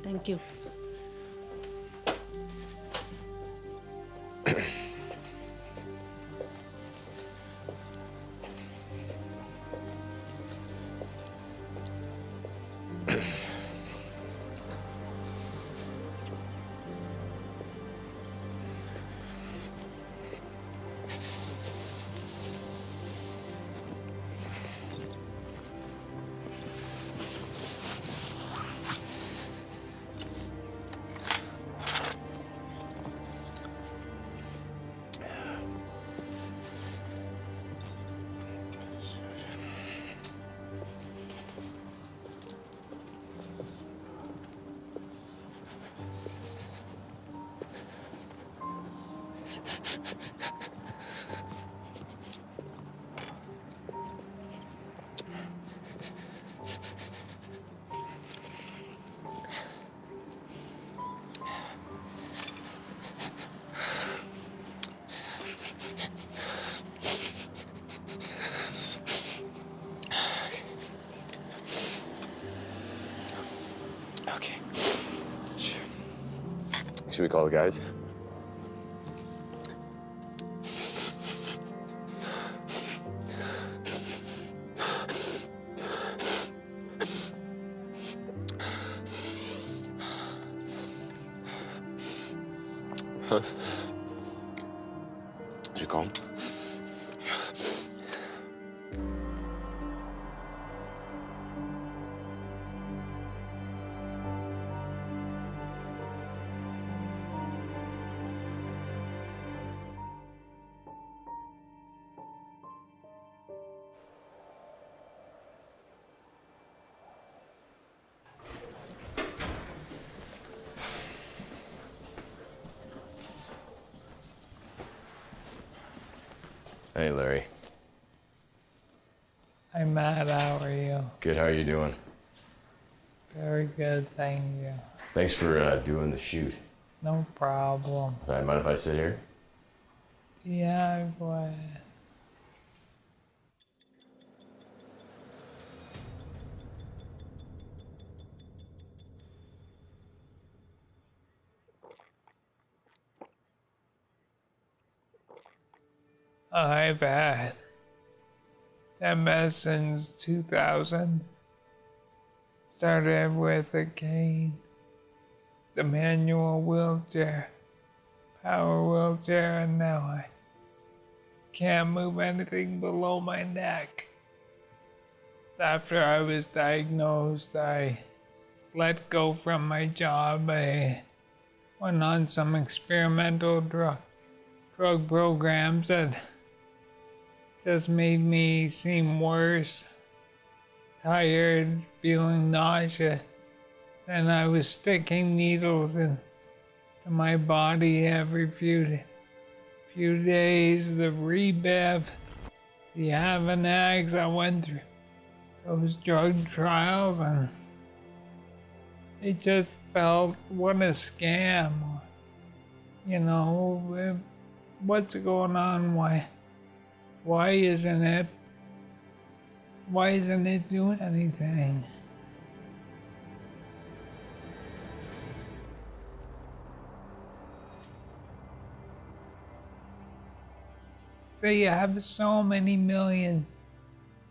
Thank you. Okay. Should we call the guys? Huh? Did you call him? Hey, Larry. Hi, Matt. How are you? Good, how are you doing? Very good, thank you. Thanks for doing the shoot. No problem. Mind if I sit here? Yeah, go ahead. I've had MS since 2000. Started with a cane, the manual wheelchair, power wheelchair, and now I can't move anything below my neck. After I was diagnosed, I let go from my job. I went on some experimental drug programs that just made me seem worse, tired, feeling nauseous, and I was sticking needles into my body every few days. The Rebev, the Avanags, I went through those drug trials, and it just felt, what a scam. You know, what's going on? Why isn't it doing anything? They have so many millions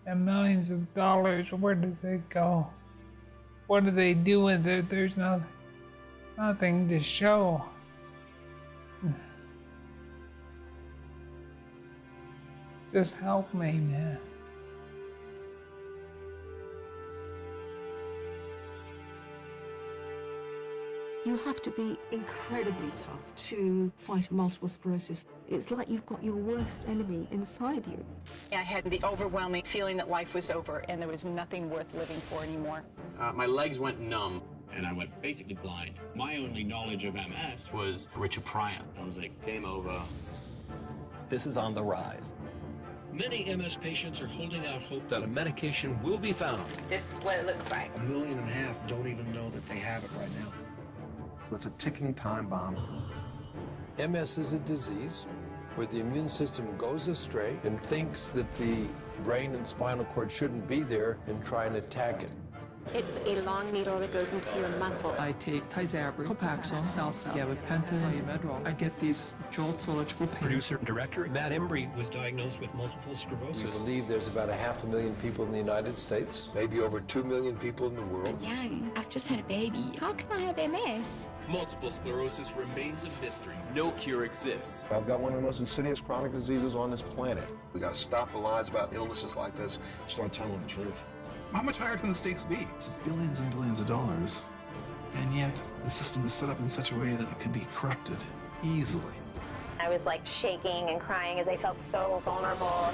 and millions of dollars. Where does it go? What do they do with it? There's nothing to show. Just help me, man. You have to be incredibly tough to fight multiple sclerosis. It's like you've got your worst enemy inside you. I had the overwhelming feeling that life was over and there was nothing worth living for anymore. My legs went numb and I went basically blind. My only knowledge of MS was Richard Pryor. I was like, game over. This is on the rise. Many MS patients are holding out hope that a medication will be found. This is what it looks like. 1.5 million don't even know that they have it right now. It's a ticking time bomb. MS is a disease where the immune system goes astray and thinks that the brain and spinal cord shouldn't be there and try and attack it. It's a long needle that goes into your muscle. I take Tizabri, Copaxone, Salsa, gabapentin, Medrol. I get these jolts of electrical pain. Producer-director Matt Embry was diagnosed with multiple We sclerosis. believe there's about 500,000 people in the United States, maybe over 2 million people in the world. I'm young. I've just had a baby. How can I have MS? Multiple sclerosis remains a mystery. No cure exists. I've got one of the most insidious chronic diseases on this planet. We got to stop the lies about illnesses like this. Start telling the truth. How much higher can the stakes be? It's billions and billions of dollars. And yet, the system is set up in such a way that it can be corrupted easily. I was like shaking and crying as I felt so vulnerable.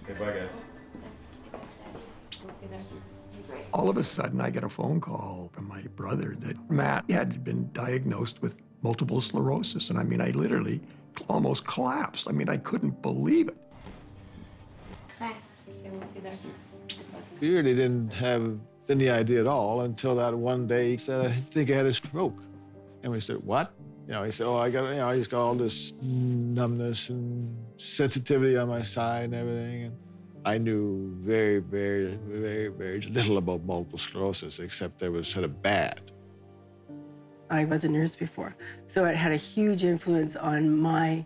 Okay, bye, guys. All of a sudden, I get a phone call from my brother that Matt had been diagnosed with multiple sclerosis. And I mean, I literally almost collapsed. I mean, I couldn't believe it. We really didn't have any idea at all until that one day he said, I think I had a stroke. And we said, what? You know, he said, oh, I just got all this numbness and sensitivity on my side and everything. And I knew very, very, very, very little about multiple sclerosis, except that it was sort of bad. I was a nurse before, so it had a huge influence on my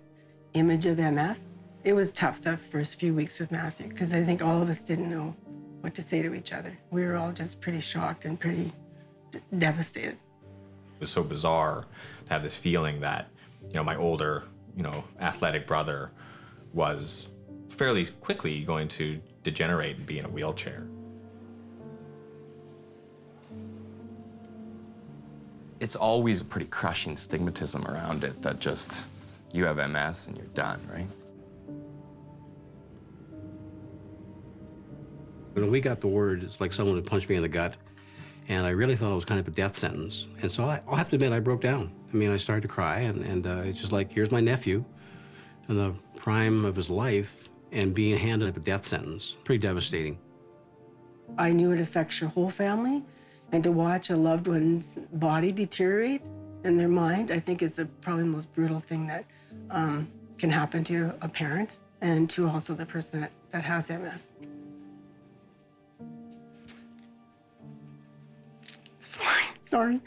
image of MS. It was tough the first few weeks with Matthew, because I think all of us didn't know what to say to each other. We were all just pretty shocked and pretty devastated. It was so bizarre to have this feeling that, you know, my older, athletic brother was fairly quickly going to degenerate and be in a wheelchair. It's always a pretty crushing stigmatism around it that just, you have MS and you're done, right? When we got the word, it's like someone had punched me in the gut, and I really thought it was kind of a death sentence. And so I'll have to admit, I broke down. I mean, I started to cry, and it's just like, here's my nephew in the prime of his life, and being handed a death sentence. Pretty devastating. I knew it affects your whole family, and to watch a loved one's body deteriorate and their mind, I think is probably the most brutal thing that can happen to a parent and to also the person that has MS. Sorry.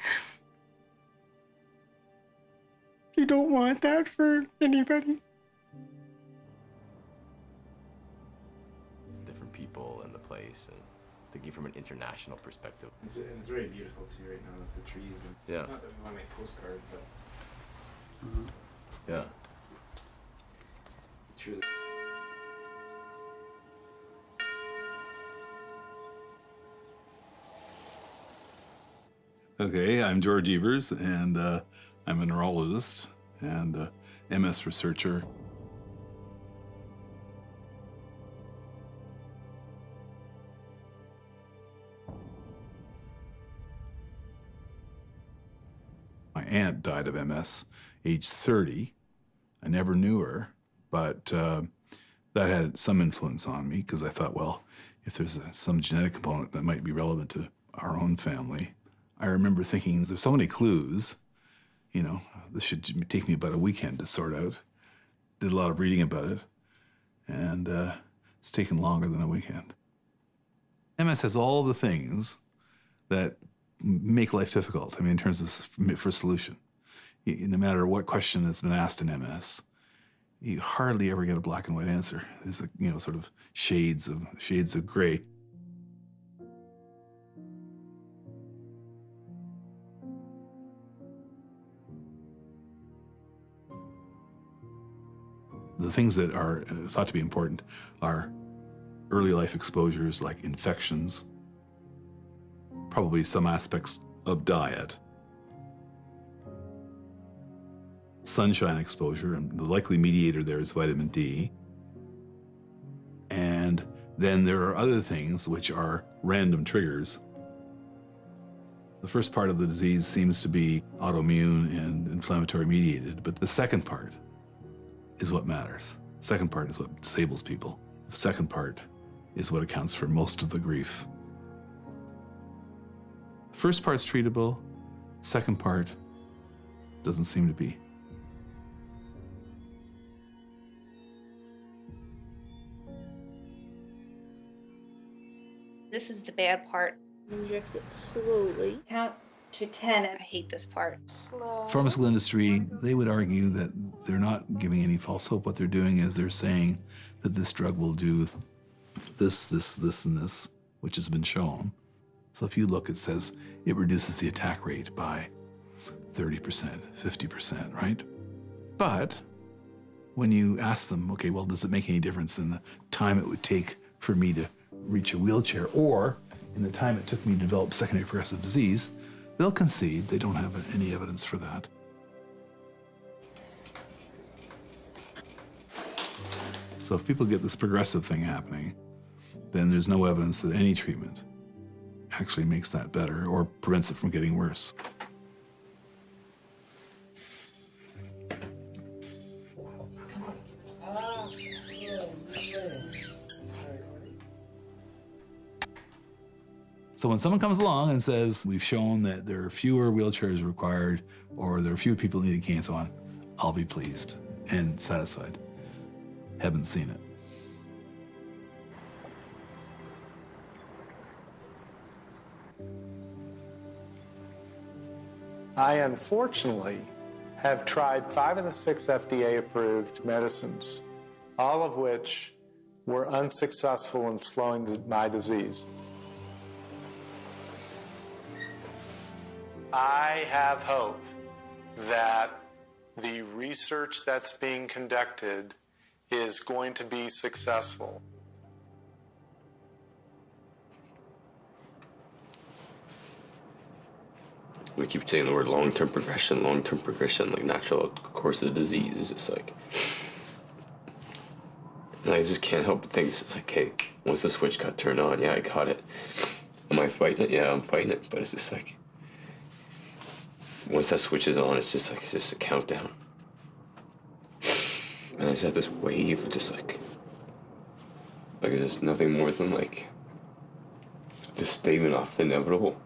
You don't want that for anybody. Different people and the place, and thinking from an international perspective. It's very beautiful too right now with the trees. And yeah. Not that we want to make postcards, but yeah. It's truly. Okay, I'm George Evers, and I'm a neurologist and MS researcher. My aunt died of MS, age 30. I never knew her, but that had some influence on me because I thought, well, if there's some genetic component that might be relevant to our own family. I remember thinking, there's so many clues, this should take me about a weekend to sort out. Did a lot of reading about it, and it's taken longer than a weekend. MS has all the things that make life difficult, in terms of for solution. No matter what question that's been asked in MS, you hardly ever get a black and white answer. There's sort of shades of gray. The things that are thought to be important are early life exposures like infections, probably some aspects of diet, sunshine exposure, and the likely mediator there is vitamin D. And then there are other things which are random triggers. The first part of the disease seems to be autoimmune and inflammatory mediated, but the second part is what matters. The second part is what disables people. The second part is what accounts for most of the grief. The first part's treatable, second part doesn't seem to be. This is the bad part. Inject it slowly. Count to 10. I hate this part. Pharmaceutical industry, they would argue that they're not giving any false hope. What they're doing is they're saying that this drug will do this, this, and this, which has been shown. So if you look, it says it reduces the attack rate by 30%, 50%, right? But when you ask them, okay, well, does it make any difference in the time it would take for me to reach a wheelchair or in the time it took me to develop secondary progressive disease, they'll concede they don't have any evidence for that. So if people get this progressive thing happening, then there's no evidence that any treatment actually makes that better or prevents it from getting worse. So when someone comes along and says, we've shown that there are fewer wheelchairs required or there are fewer people that need a cane and so on, I'll be pleased and satisfied. Haven't seen it. I unfortunately have tried 5 of the 6 FDA-approved medicines, all of which were unsuccessful in slowing my disease. I have hope that the research that's being conducted is going to be successful. We keep saying the word long-term progression, like natural course of the disease. It's just like, and I just can't help but think, it's like, hey, once the switch got turned on, yeah, I got it. Am I fighting it? Yeah, I'm fighting it, but it's just like, once that switch is on, it's just a countdown. And I just have this wave, just like it's just nothing more than like just staving off the inevitable.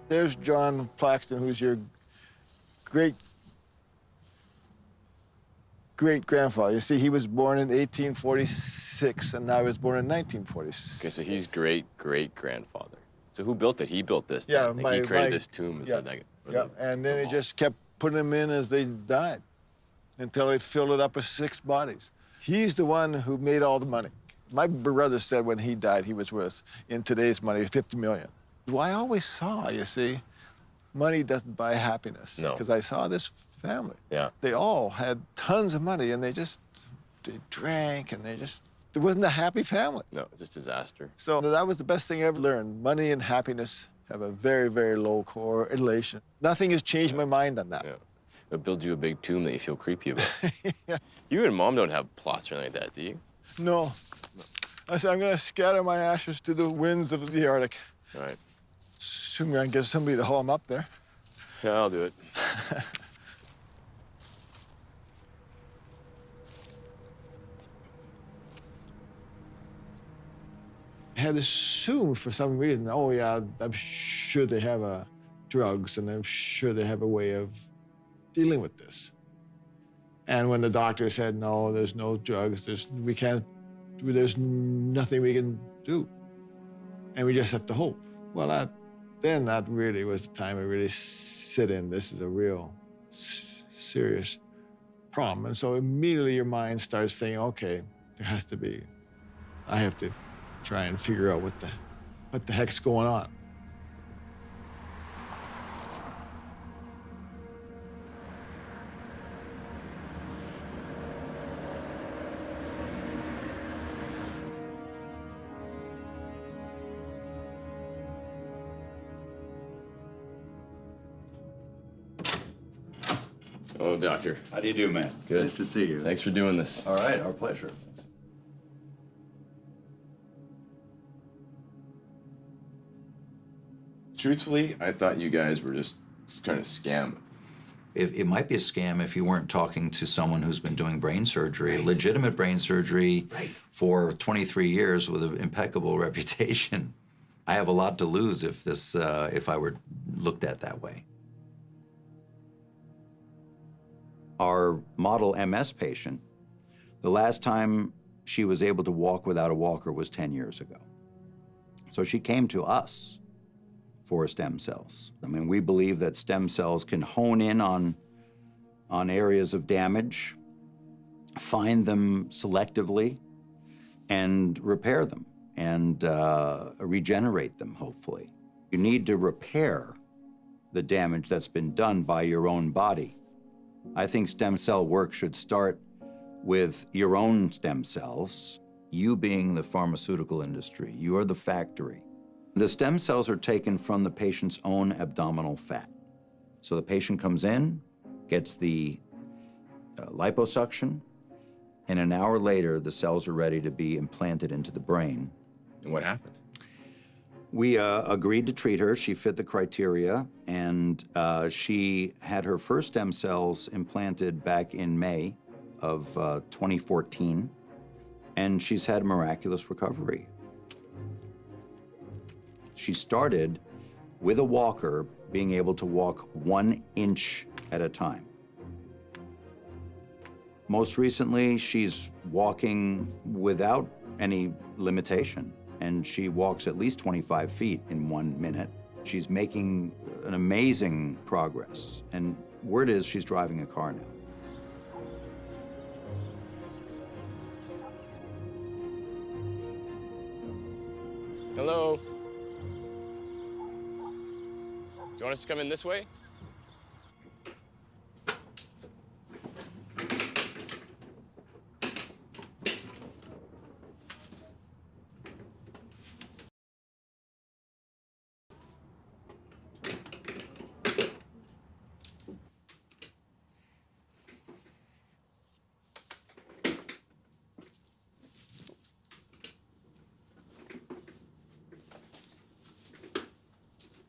There's John Plaxton, who's your great-grandfather. You see, he was born in 1846, and I was born in 1946. Okay, so he's great-great-grandfather. So who built it? He built this. Yeah, then. He created this tomb. And said, yeah, and then he just kept putting them in as they died until they filled it up with 6 bodies. He's the one who made all the money. My brother said when he died, he was worth, in today's money, $50 million. Well, I always saw, you see, money doesn't buy happiness. No. Because I saw this family. Yeah. They all had tons of money, and they drank, and it wasn't a happy family. No, just disaster. So that was the best thing I ever learned. Money and happiness have a very, very low correlation. Nothing has changed my mind on that. Yeah. It'll build you a big tomb that you feel creepy about. Yeah. You and Mom don't have plots or anything like that, do you? No. I said, I'm going to scatter my ashes to the winds of the Arctic. All right. Soon I can get somebody to haul them up there. Yeah, I'll do it. I had assumed for some reason, oh yeah, I'm sure they have drugs, and I'm sure they have a way of dealing with this. And when the doctor said, no, there's no drugs, there's nothing we can do, and we just have to hope. Well, then that really was the time I really sit in. This is a real serious problem. And so immediately your mind starts thinking, okay, there has to be, I have to try and figure out what the heck's going on. Oh, doctor. How do you do, man? Good. Nice to see you. Thanks for doing this. All right, our pleasure. Truthfully, I thought you guys were just trying to scam. It might be a scam if you weren't talking to someone who's been doing brain surgery, legitimate brain surgery for 23 years with an impeccable reputation. I have a lot to lose if I were looked at that way. Our model MS patient, the last time she was able to walk without a walker was 10 years ago. So she came to us for stem cells. I mean, we believe that stem cells can hone in on areas of damage, find them selectively, and repair them, and regenerate them, hopefully. You need to repair the damage that's been done by your own body. I think stem cell work should start with your own stem cells, you being the pharmaceutical industry. You are the factory. The stem cells are taken from the patient's own abdominal fat. So the patient comes in, gets the liposuction, and an hour later, the cells are ready to be implanted into the brain. And what happened? We agreed to treat her. She fit the criteria, and she had her first stem cells implanted back in May of 2014, and she's had miraculous recovery. She started with a walker, being able to walk 1 inch at a time. Most recently, she's walking without any limitation, and she walks at least 25 feet in 1 minute. She's making an amazing progress, and word is she's driving a car now. Hello. Do you want us to come in this way?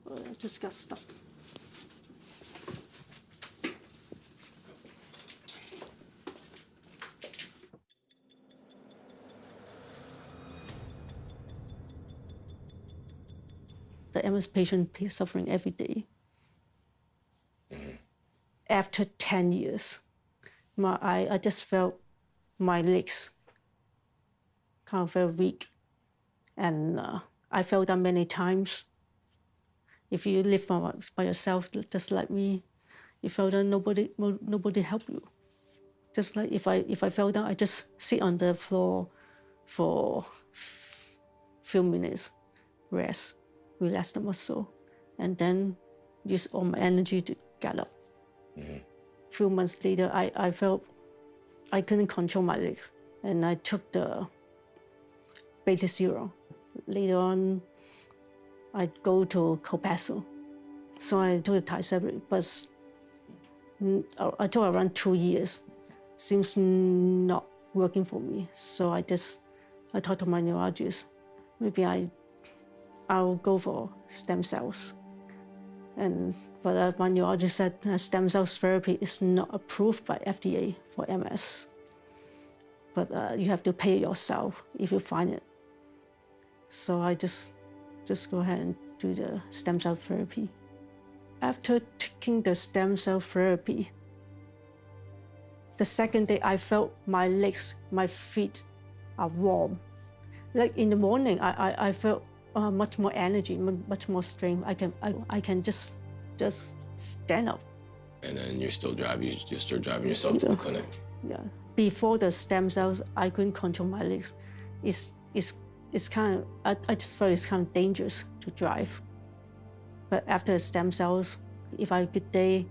I just got stuck. The MS patient is suffering every day. After 10 years, I just felt my legs kind of very weak. And I felt that many times. If you live by yourself, just like me, you felt that nobody help you. Just like if I fell down, I just sit on the floor for few minutes, rest, relax the muscle, and then use all my energy to get up. Few months later, I felt I couldn't control my legs, and I took the beta zero. Later on, I go to Copaxone. So I took the Tysabri, but I took around 2 years. Seems not working for me. So I talked to my neurologist. Maybe I'll go for stem cells. But my neurologist said stem cell therapy is not approved by FDA for MS. But you have to pay yourself if you find it. So I just go ahead and do the stem cell therapy. After taking the stem cell therapy, the second day I felt my legs, my feet are warm. Like in the morning, I felt much more energy, much more strength. I can just stand up. And then you're still driving yourself to the clinic. Yeah. Before the stem cells, I couldn't control my legs. It's kind of, I just felt it's kind of dangerous to drive. But after the stem cells, if I have a good day,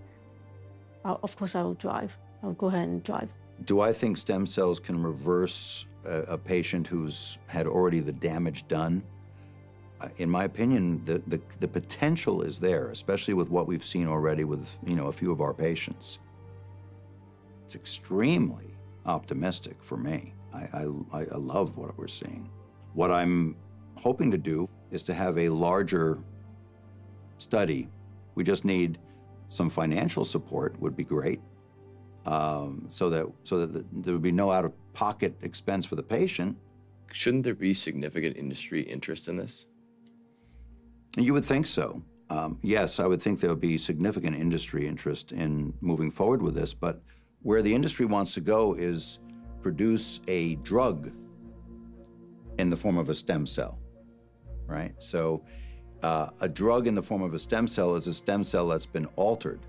of course I will drive. I'll go ahead and drive. Do I think stem cells can reverse a patient who's had already the damage done? In my opinion, the potential is there, especially with what we've seen already with a few of our patients. It's extremely optimistic for me. I love what we're seeing. What I'm hoping to do is to have a larger study. We just need some financial support would be great, so that there would be no out-of-pocket expense for the patient. Shouldn't there be significant industry interest in this? You would think so. Yes, I would think there would be significant industry interest in moving forward with this, but where the industry wants to go is produce a drug in the form of a stem cell, right? So a drug in the form of a stem cell is a stem cell that's been altered,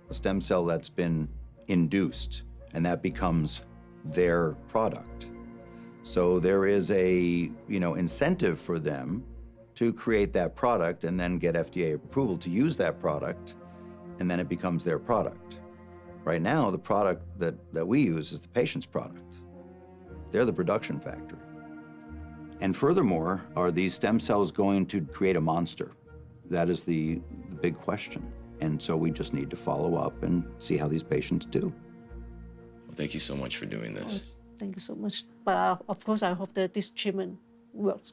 a stem cell that's been induced, and that becomes their product. So there is a, incentive for them to create that product and then get FDA approval to use that product, and then it becomes their product. Right now, the product that we use is the patient's product. They're the production factory. And furthermore, are these stem cells going to create a monster? That is the big question. And so we just need to follow up and see how these patients do. Well, thank you so much for doing this. Thank you so much. But of course, I hope that this treatment works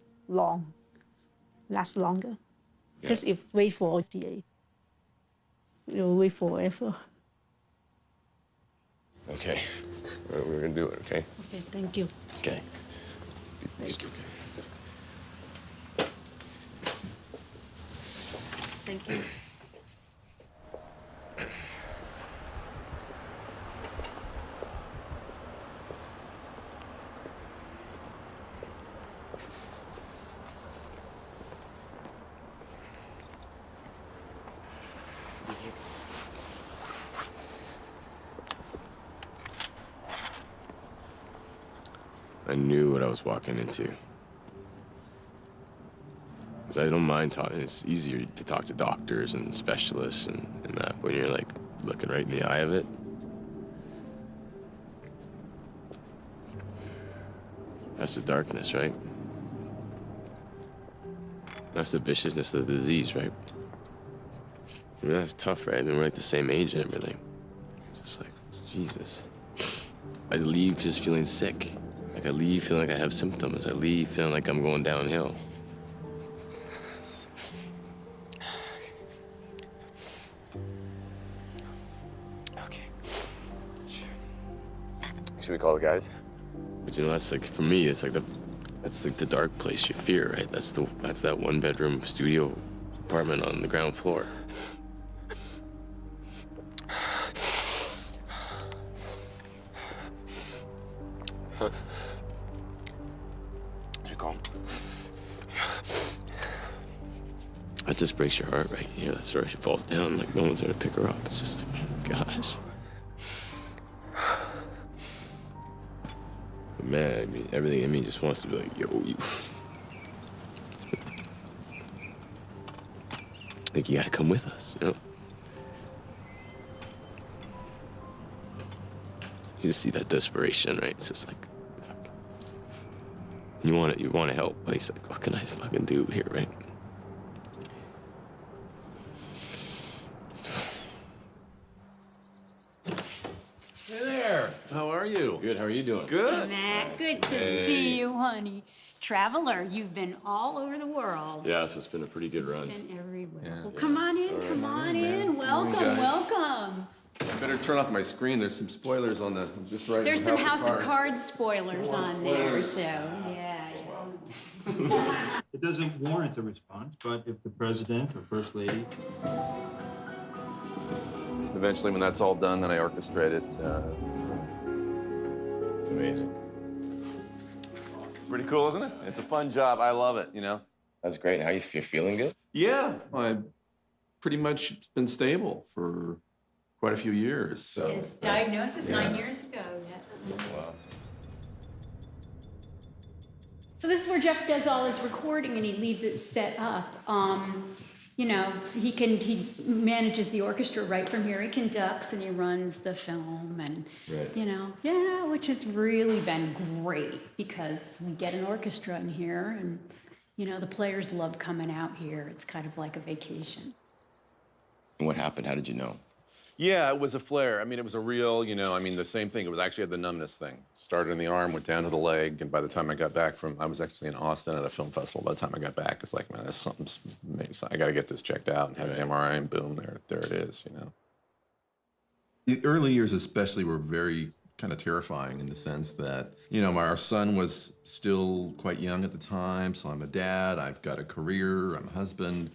lasts longer. Because if wait for FDA, you'll wait forever. Okay, we're gonna do it, okay? Okay, thank you. Okay. Thank you. Thank you. I knew what I was walking into. Because I don't mind talking. It's easier to talk to doctors and specialists and that when you're like looking right in the eye of it. That's the darkness, right? That's the viciousness of the disease, right? I mean, that's tough, right? I mean, we're like the same age and everything. It's just like, Jesus. I leave just feeling sick. Like I leave feeling like I have symptoms. I leave feeling like I'm going downhill. Okay. Should we call the guys? But that's like, for me, it's like that's like the dark place you fear, right? That's that one-bedroom studio apartment on the ground floor. That just breaks your heart, right? You hear that story, she falls down, like no one's there to pick her up. It's just like, gosh. But man, I mean, everything in me just wants to be like, yo, you. Like, you gotta come with us, you know? You just see that desperation, right? It's just like, fuck. You want to help, but he's like, what can I fucking do here, right? Hey there. How are you? Good. How are you doing? Good. Matt, good to Hey. see you, honey. Traveler, you've been all over the world. Yeah, so it's been a pretty good run. It's been everywhere. Yeah. Well, come on in, come on in. Welcome, guys. welcome. I better turn off my screen. There's some spoilers on the. I'm just writing. There's some House of Cards. Cards spoilers on there, so yeah. It doesn't warrant a response, but if the president or first lady. Eventually, when that's all done, then I orchestrate it. It's amazing. Pretty cool, isn't it? It's a fun job. I love it, you know? That's great. How you feeling good? Yeah. I've pretty much been stable for quite a few years. So. Since diagnosis 9 years ago, yeah. Wow. So this is where Jeff does all his recording and he leaves it set up. You know, he manages the orchestra right from here. He conducts and he runs the film and, Right. you know, yeah, which has really been great because we get an orchestra in here and, you know, the players love coming out here. It's kind of like a vacation. And what happened? How did you know? Yeah, it was a flare. I mean, it was a real, the same thing. It was actually had the numbness thing. Started in the arm, went down to the leg, and by the time I got back I was actually in Austin at a film festival. By the time I got back, it's like, man, I got to get this checked out and have an MRI, and boom, there it is, The early years especially were very kind of terrifying in the sense that, our son was still quite young at the time, so I'm a dad, I've got a career, I'm a husband.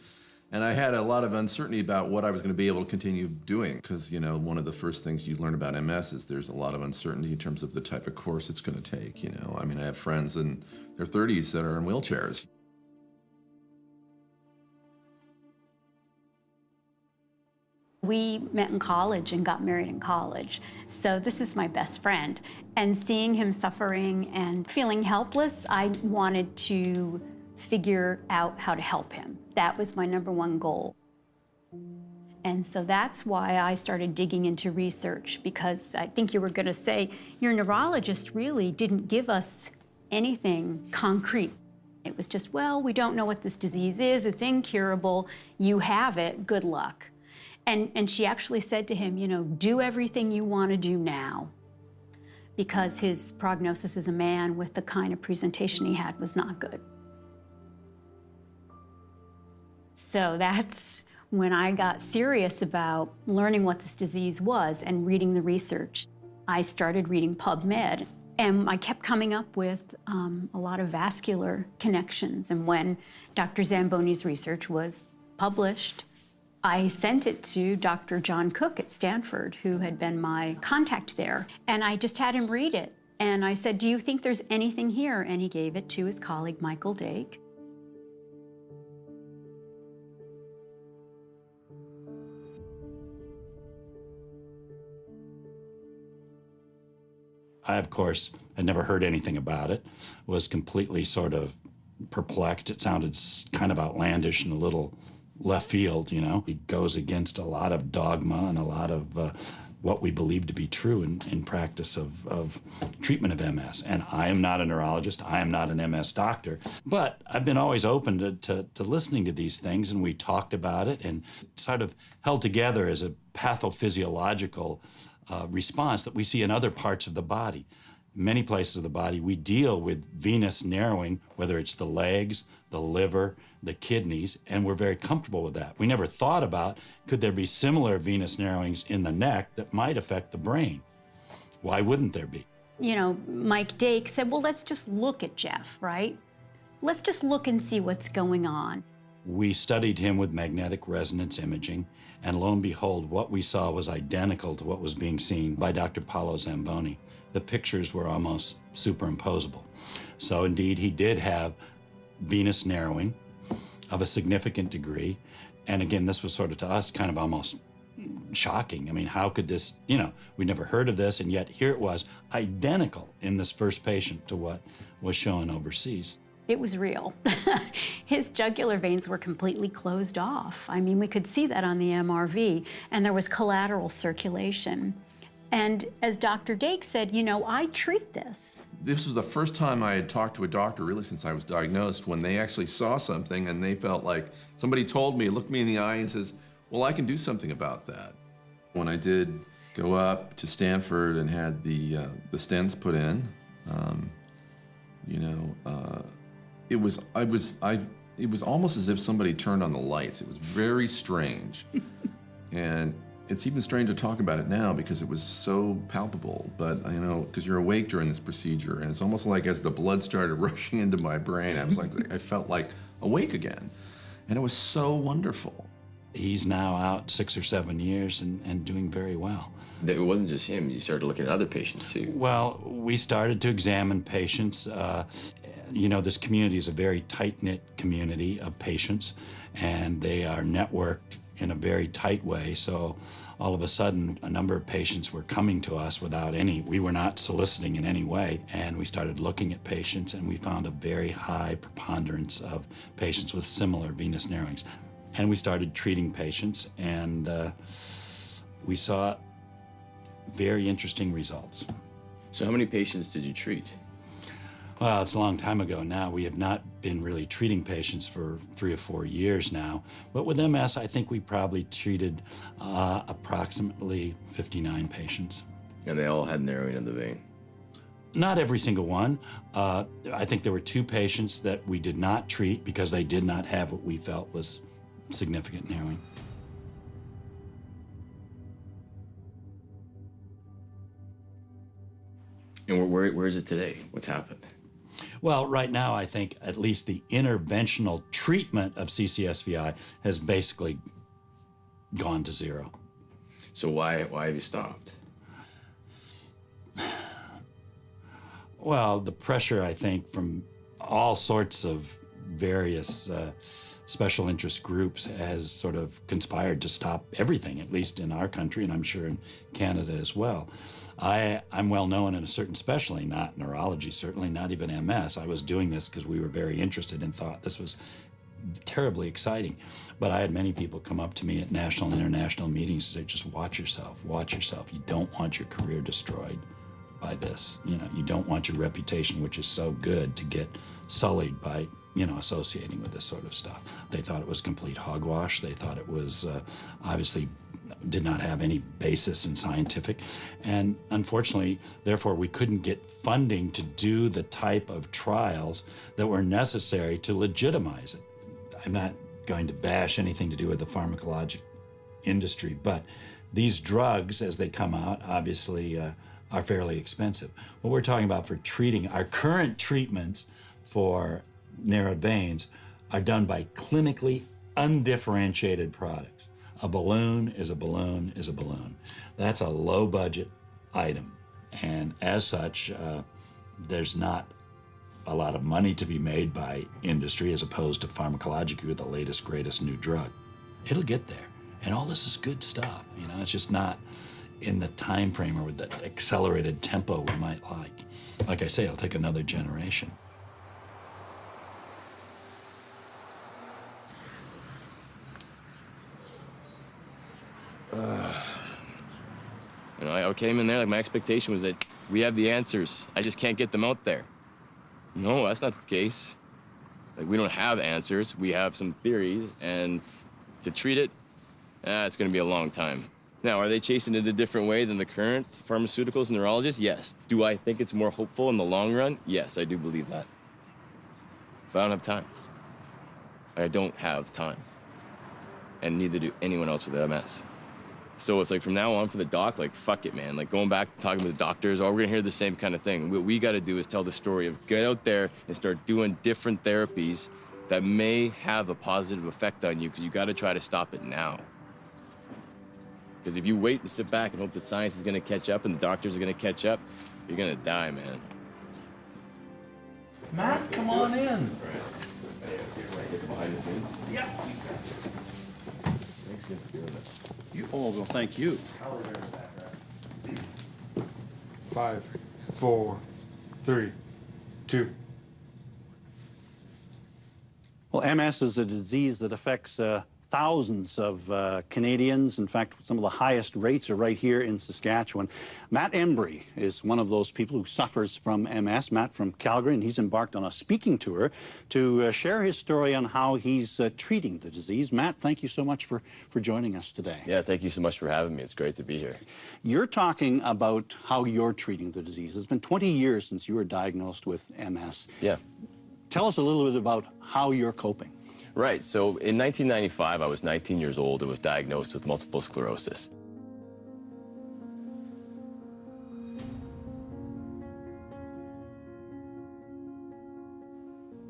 And I had a lot of uncertainty about what I was going to be able to continue doing because, one of the first things you learn about MS is there's a lot of uncertainty in terms of the type of course it's going to take, I mean, I have friends in their 30s that are in wheelchairs. We met in college and got married in college. So this is my best friend. And seeing him suffering and feeling helpless, I wanted to figure out how to help him. That was my #1 goal. And so that's why I started digging into research, because I think you were going to say, your neurologist really didn't give us anything concrete. It was just, well, we don't know what this disease is, it's incurable, you have it, good luck. And she actually said to him, do everything you want to do now, because his prognosis as a man with the kind of presentation he had was not good. So that's when I got serious about learning what this disease was and reading the research. I started reading PubMed, and I kept coming up with a lot of vascular connections. And when Dr. Zamboni's research was published, I sent it to Dr. John Cook at Stanford, who had been my contact there. And I just had him read it. And I said, do you think there's anything here? And he gave it to his colleague, Michael Dake. I, of course, had never heard anything about it, was completely sort of perplexed. It sounded kind of outlandish and a little left field, It goes against a lot of dogma and a lot of what we believe to be true in practice of treatment of MS. And I am not a neurologist, I am not an MS doctor, but I've been always open to listening to these things, and we talked about it and sort of held together as a pathophysiological response that we see in other parts of the body. Many places of the body, we deal with venous narrowing, whether it's the legs, the liver, the kidneys, and we're very comfortable with that. We never thought about, could there be similar venous narrowings in the neck that might affect the brain? Why wouldn't there be? Mike Dake said, well, let's just look at Jeff, right? Let's just look and see what's going on. We studied him with magnetic resonance imaging, and lo and behold, what we saw was identical to what was being seen by Dr. Paolo Zamboni. The pictures were almost superimposable. So indeed, he did have venous narrowing of a significant degree. And again, this was sort of to us kind of almost shocking. I mean, how could this, we'd never heard of this, and yet here it was identical in this first patient to what was shown overseas. It was real. His jugular veins were completely closed off. I mean, we could see that on the MRV, and there was collateral circulation. And as Dr. Dake said, I treat this. This was the first time I had talked to a doctor, really, since I was diagnosed, when they actually saw something and they felt like somebody told me, looked me in the eye and says, well, I can do something about that. When I did go up to Stanford and had the stents put in, it was almost as if somebody turned on the lights. It was very strange. And it's even strange to talk about it now because it was so palpable, but because you're awake during this procedure, and it's almost like as the blood started rushing into my brain, I felt like awake again, and it was so wonderful. He's now out 6 or 7 years and doing very well. It wasn't just him, you started looking at other patients too. Well, we started to examine patients. This community is a very tight-knit community of patients, and they are networked in a very tight way. So all of a sudden, a number of patients were coming to us we were not soliciting in any way. And we started looking at patients, and we found a very high preponderance of patients with similar venous narrowings. And we started treating patients, and we saw very interesting results. So how many patients did you treat? Well, it's a long time ago now. We have not been really treating patients for 3 or 4 years now. But with MS, I think we probably treated approximately 59 patients. And they all had narrowing of the vein. Not every single one. I think there were 2 patients that we did not treat because they did not have what we felt was significant narrowing. And where is it today? What's happened? Well, right now, I think at least the interventional treatment of CCSVI has basically gone to 0. So why have you stopped? Well, the pressure, I think, from all sorts of various special interest groups has sort of conspired to stop everything, at least in our country, and I'm sure in Canada as well. I'm well known in a certain specialty, not neurology, certainly not even MS. I was doing this because we were very interested and thought this was terribly exciting. But I had many people come up to me at national and international meetings and say, just watch yourself, watch yourself. You don't want your career destroyed by this. You know, you don't want your reputation, which is so good, to get sullied by, you know, associating with this sort of stuff. They thought it was complete hogwash. They thought it was obviously did not have any basis in scientific. And unfortunately, therefore, we couldn't get funding to do the type of trials that were necessary to legitimize it. I'm not going to bash anything to do with the pharmacologic industry, but these drugs, as they come out, obviously are fairly expensive. What we're talking about for treating, our current treatments for narrowed veins are done by clinically undifferentiated products. A balloon is a balloon is a balloon. That's a low budget item. And as such, there's not a lot of money to be made by industry as opposed to pharmacologically with the latest, greatest new drug. It'll get there. And all this is good stuff. You know, it's just not in the time frame or with the accelerated tempo we might like. Like I say, it'll take another generation. You know, I came in there, like, my expectation was that we have the answers. I just can't get them out there. No, that's not the case. Like, we don't have answers. We have some theories, and to treat it, it's gonna be a long time. Now, are they chasing it a different way than the current pharmaceuticals and neurologists? Yes. Do I think it's more hopeful in the long run? Yes, I do believe that. But I don't have time. I don't have time. And neither do anyone else with MS. So it's like from now on for the doc, like, fuck it, man. Like, going back, talking with the doctors, we're gonna hear the same kind of thing. What we gotta do is tell the story of get out there and start doing different therapies that may have a positive effect on you, because you gotta try to stop it now. Because if you wait and sit back and hope that science is gonna catch up and the doctors are gonna catch up, you're gonna die, man. Matt, come on in. Behind the scenes. Yeah. Thanks again for doing this. Well, thank you. 5, 4, 3, 2. Well, MS is a disease that affects thousands of Canadians. In fact, some of the highest rates are right here in Saskatchewan. Matt Embry is one of those people who suffers from MS. Matt from Calgary, and he's embarked on a speaking tour to share his story on how he's treating the disease. Matt, thank you so much for joining us today. Yeah, thank you so much for having me. It's great to be here. You're talking about how you're treating the disease. It's been 20 years since you were diagnosed with MS. Yeah. Tell us a little bit about how you're coping. Right, so in 1995, I was 19 years old and was diagnosed with multiple sclerosis.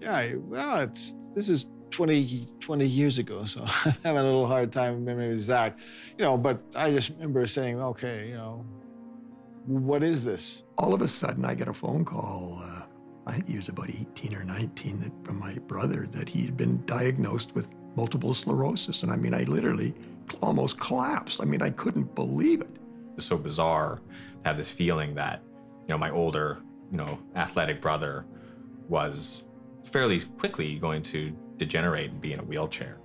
Yeah, well, this is 20 years ago, so I'm having a little hard time remembering exact, you know, but I just remember saying, okay, you know, what is this? All of a sudden, I get a phone call. I think he was about 18 or 19 from my brother that he had been diagnosed with multiple sclerosis. And I mean, I literally almost collapsed. I mean, I couldn't believe it. It's so bizarre to have this feeling that, you know, my older, you know, athletic brother was fairly quickly going to degenerate and be in a wheelchair.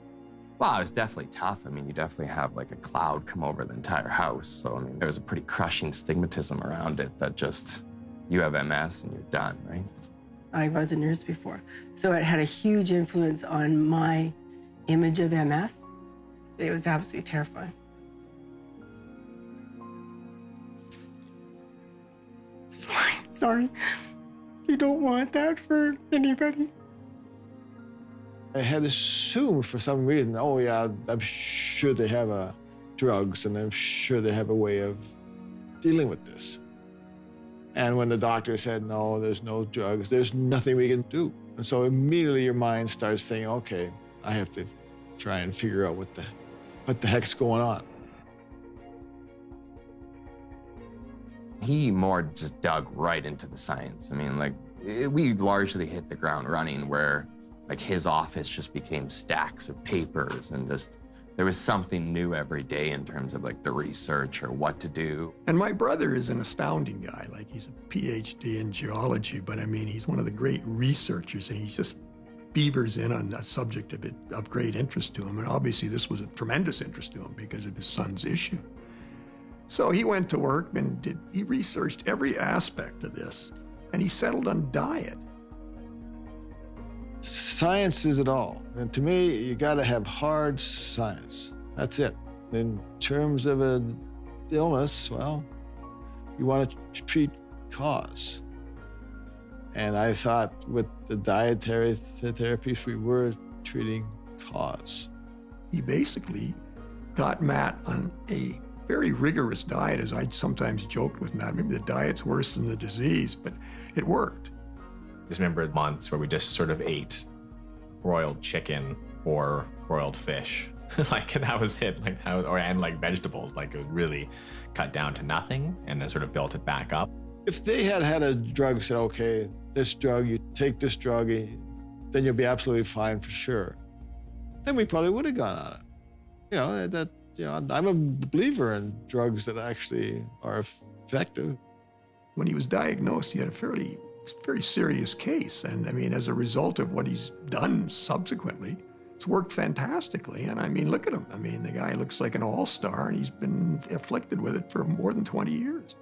Well, it was definitely tough. I mean, you definitely have like a cloud come over the entire house. So, I mean, there was a pretty crushing stigmatism around it that just, you have MS and you're done, right? I was a nurse before. So it had a huge influence on my image of MS. It was absolutely terrifying. Sorry. You don't want that for anybody. I had assumed for some reason, oh yeah, I'm sure they have drugs and I'm sure they have a way of dealing with this. And when the doctor said, no, there's no drugs, there's nothing we can do. And so immediately your mind starts thinking, okay, I have to try and figure out what the heck's going on. He more just dug right into the science. I mean, like, we largely hit the ground running where, like, his office just became stacks of papers and just, there was something new every day in terms of, like, the research or what to do. And my brother is an astounding guy. Like, he's a PhD in geology, but I mean, he's one of the great researchers, and he just beavers in on a subject of great interest to him. And obviously this was a tremendous interest to him because of his son's issue. So he went to work and he researched every aspect of this, and he settled on diet. Science is it all. And to me, you gotta have hard science. That's it. In terms of an illness, well, you want to treat cause. And I thought with the dietary therapies, we were treating cause. He basically got Matt on a very rigorous diet, as I'd sometimes joked with Matt. Maybe the diet's worse than the disease, but it worked. I just remember months where we just sort of ate broiled chicken or broiled fish. Like, and that was it. Like, and like vegetables. Like, it was really cut down to nothing and then sort of built it back up. If they had had a drug, said, okay, this drug, you take this drug, then you'll be absolutely fine for sure, then we probably would have gone on it. I'm a believer in drugs that actually are effective. When he was diagnosed, he had a very serious case. And I mean, as a result of what he's done subsequently, it's worked fantastically. And I mean, look at him. I mean, the guy looks like an all-star, and he's been afflicted with it for more than 20 years.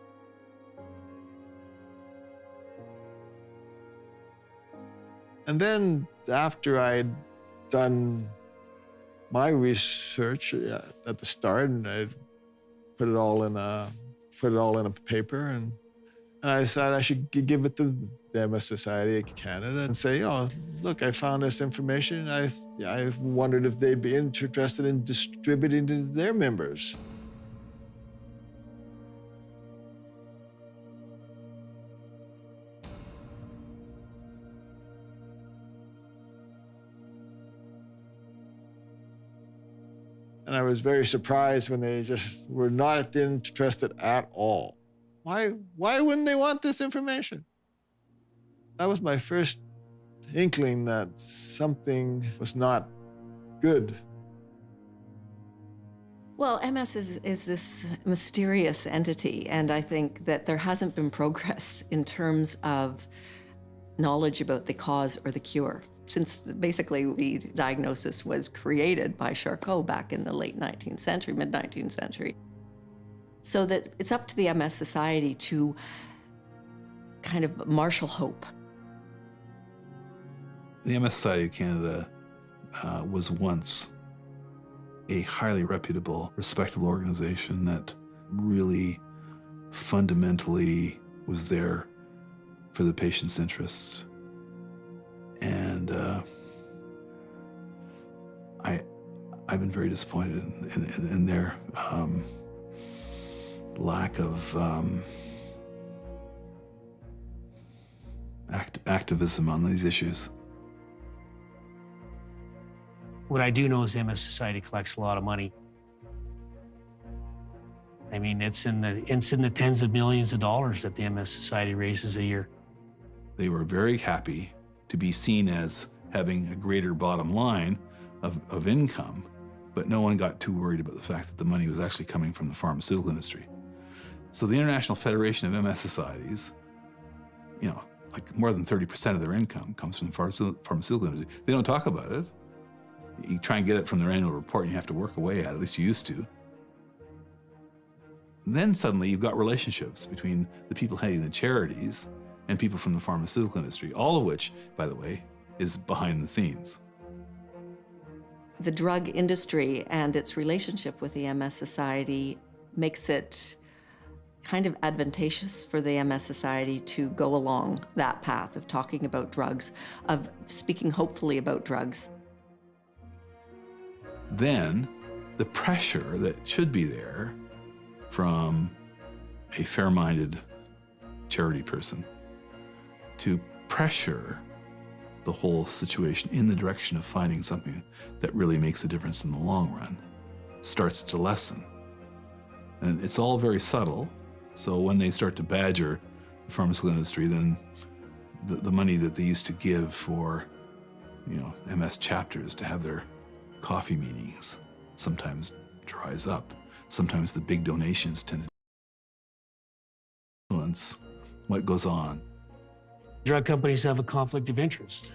And then after I'd done my research at the start, and I put it all in a paper, and I decided I should give it to the MS Society of Canada and say, oh, look, I found this information. I wondered if they'd be interested in distributing to their members. And I was very surprised when they just were not interested at all. Why wouldn't they want this information? That was my first inkling that something was not good. Well, MS is this mysterious entity, and I think that there hasn't been progress in terms of knowledge about the cause or the cure, since basically the diagnosis was created by Charcot back in the late 19th century, mid-19th century. So that it's up to the MS Society to kind of marshal hope. The MS Society of Canada was once a highly reputable, respectable organization that really fundamentally was there for the patient's interests. And I've been very disappointed in their lack of activism on these issues. What I do know is the MS Society collects a lot of money. I mean, it's in the tens of millions of dollars that the MS Society raises a year. They were very happy to be seen as having a greater bottom line of income, but no one got too worried about the fact that the money was actually coming from the pharmaceutical industry. So the International Federation of MS Societies, like more than 30% of their income comes from the pharmaceutical industry. They don't talk about it. You try and get it from their annual report, and you have to work away at it, at least you used to. Then suddenly you've got relationships between the people heading the charities and people from the pharmaceutical industry, all of which, by the way, is behind the scenes. The drug industry and its relationship with the MS Society makes it kind of advantageous for the MS Society to go along that path of talking about drugs, of speaking hopefully about drugs. Then the pressure that should be there from a fair-minded charity person to pressure the whole situation in the direction of finding something that really makes a difference in the long run starts to lessen. And it's all very subtle. So when they start to badger the pharmaceutical industry, then the money that they used to give for, MS chapters to have their coffee meetings sometimes dries up. Sometimes the big donations tend to influence what goes on. Drug companies have a conflict of interest.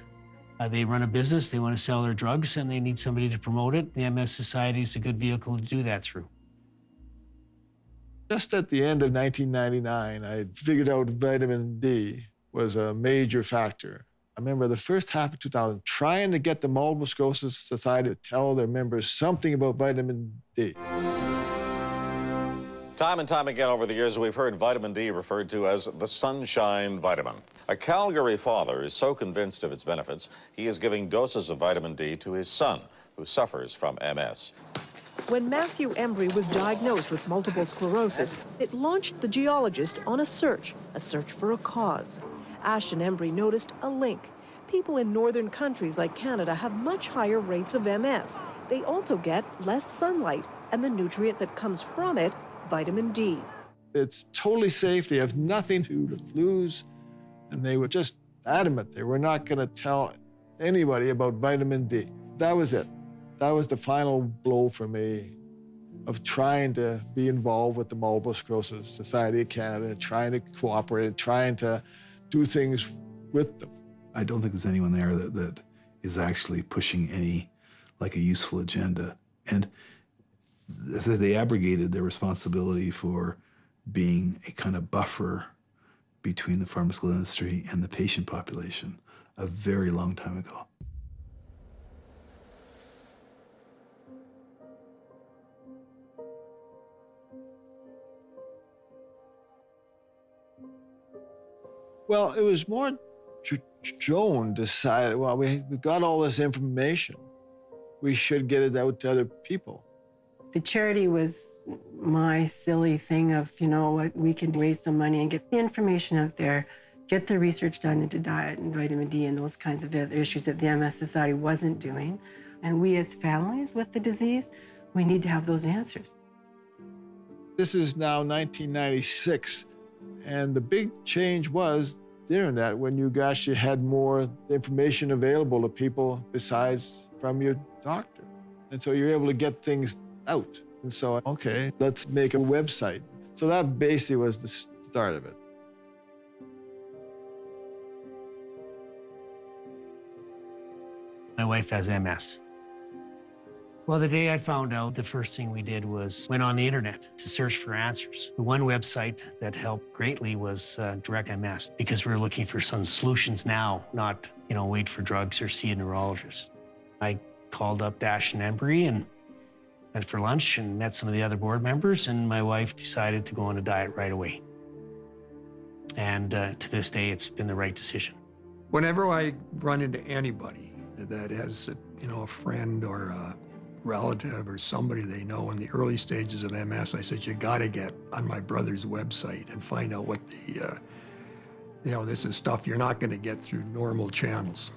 They run a business, they want to sell their drugs, and they need somebody to promote it. The MS Society is a good vehicle to do that through. Just at the end of 1999, I figured out vitamin D was a major factor. I remember the first half of 2000 trying to get the Multiple Sclerosis Society to tell their members something about vitamin D. Time and time again over the years, we've heard vitamin D referred to as the sunshine vitamin. A Calgary father is so convinced of its benefits, he is giving doses of vitamin D to his son, who suffers from MS. When Matthew Embry was diagnosed with multiple sclerosis, it launched the geologist on a search for a cause. Ashton Embry noticed a link. People in northern countries like Canada have much higher rates of MS. They also get less sunlight, and the nutrient that comes from it, vitamin D. It's totally safe. They have nothing to lose. And they were just adamant they were not going to tell anybody about vitamin D. That was it. That was the final blow for me of trying to be involved with the Multiple Sclerosis Society of Canada, trying to cooperate, trying to do things with them. I don't think there's anyone there that is actually pushing any, like, a useful agenda. And they abrogated their responsibility for being a kind of buffer between the pharmaceutical industry and the patient population a very long time ago. Well, it was more Joan decided, well, we got all this information. We should get it out to other people. The charity was my silly thing of, what we can raise some money and get the information out there, get the research done into diet and vitamin D and those kinds of other issues that the MS Society wasn't doing. And we as families with the disease, we need to have those answers. This is now 1996, and the big change was the internet, when you actually had more information available to people besides from your doctor. And so you're able to get things out. And so, okay, let's make a website. So that basically was the start of it. My wife has MS. Well, the day I found out, the first thing we did was went on the internet to search for answers. The one website that helped greatly was Direct MS, because we were looking for some solutions now, not, wait for drugs or see a neurologist. I called up Ashton Embry and went for lunch and met some of the other board members, and my wife decided to go on a diet right away. And to this day, it's been the right decision. Whenever I run into anybody that has, a friend or a relative or somebody they know in the early stages of MS, I said, you gotta get on my brother's website and find out what the, this is stuff you're not gonna get through normal channels.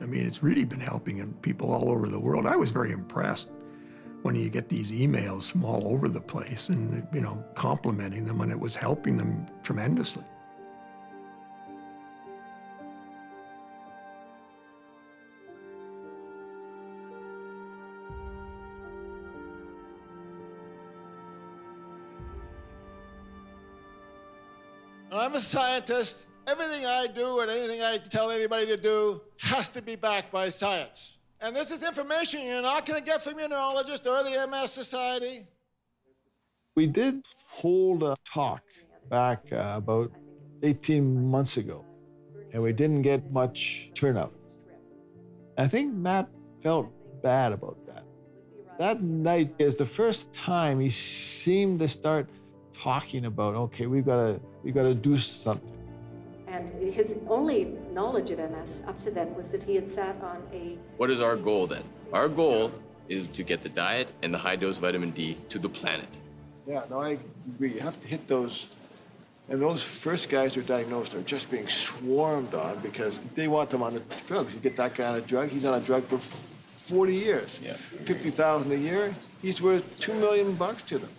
I mean, it's really been helping people all over the world. I was very impressed when you get these emails from all over the place and, complimenting them, and it was helping them tremendously. I'm a scientist. Everything I do and anything I tell anybody to do has to be backed by science. And this is information you're not going to get from your neurologist or the MS Society. We did hold a talk back about 18 months ago, and we didn't get much turnout. I think Matt felt bad about that. That night is the first time he seemed to start talking about, okay, we gotta do something. And his only knowledge of MS up to then was that he had sat on a... What is our goal then? Our goal is to get the diet and the high dose vitamin D to the planet. Yeah, no, I agree. You have to hit those. And those first guys who are diagnosed are just being swarmed on because they want them on the drugs. You get that guy on a drug, he's on a drug for 40 years. Yeah. $50,000 a year, he's worth $2 million to them,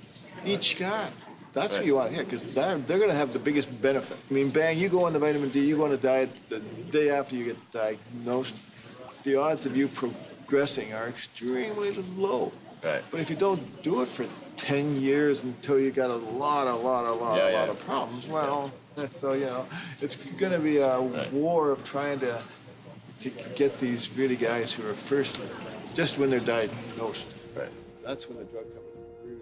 each guy. That's what you want to hear, because they're going to have the biggest benefit. I mean, bang, you go on the vitamin D, you go on a diet the day after you get diagnosed, the odds of you progressing are extremely low. Right. But if you don't do it for 10 years until you got a lot of problems, well, so, you know, it's going to be a war of trying to get these really guys who are first, just when they're diagnosed. Right. That's when the drug companies really...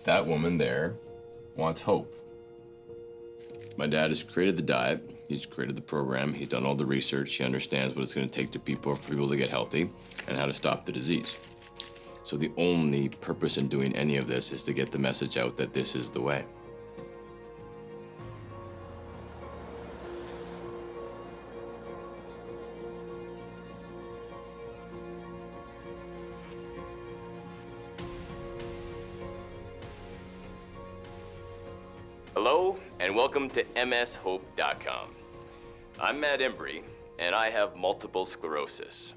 That woman there wants hope. My dad has created the diet, he's created the program, he's done all the research, he understands what it's going to take for people to get healthy and how to stop the disease. So the only purpose in doing any of this is to get the message out that this is the way. Hello, and welcome to mshope.com. I'm Matt Embry, and I have multiple sclerosis.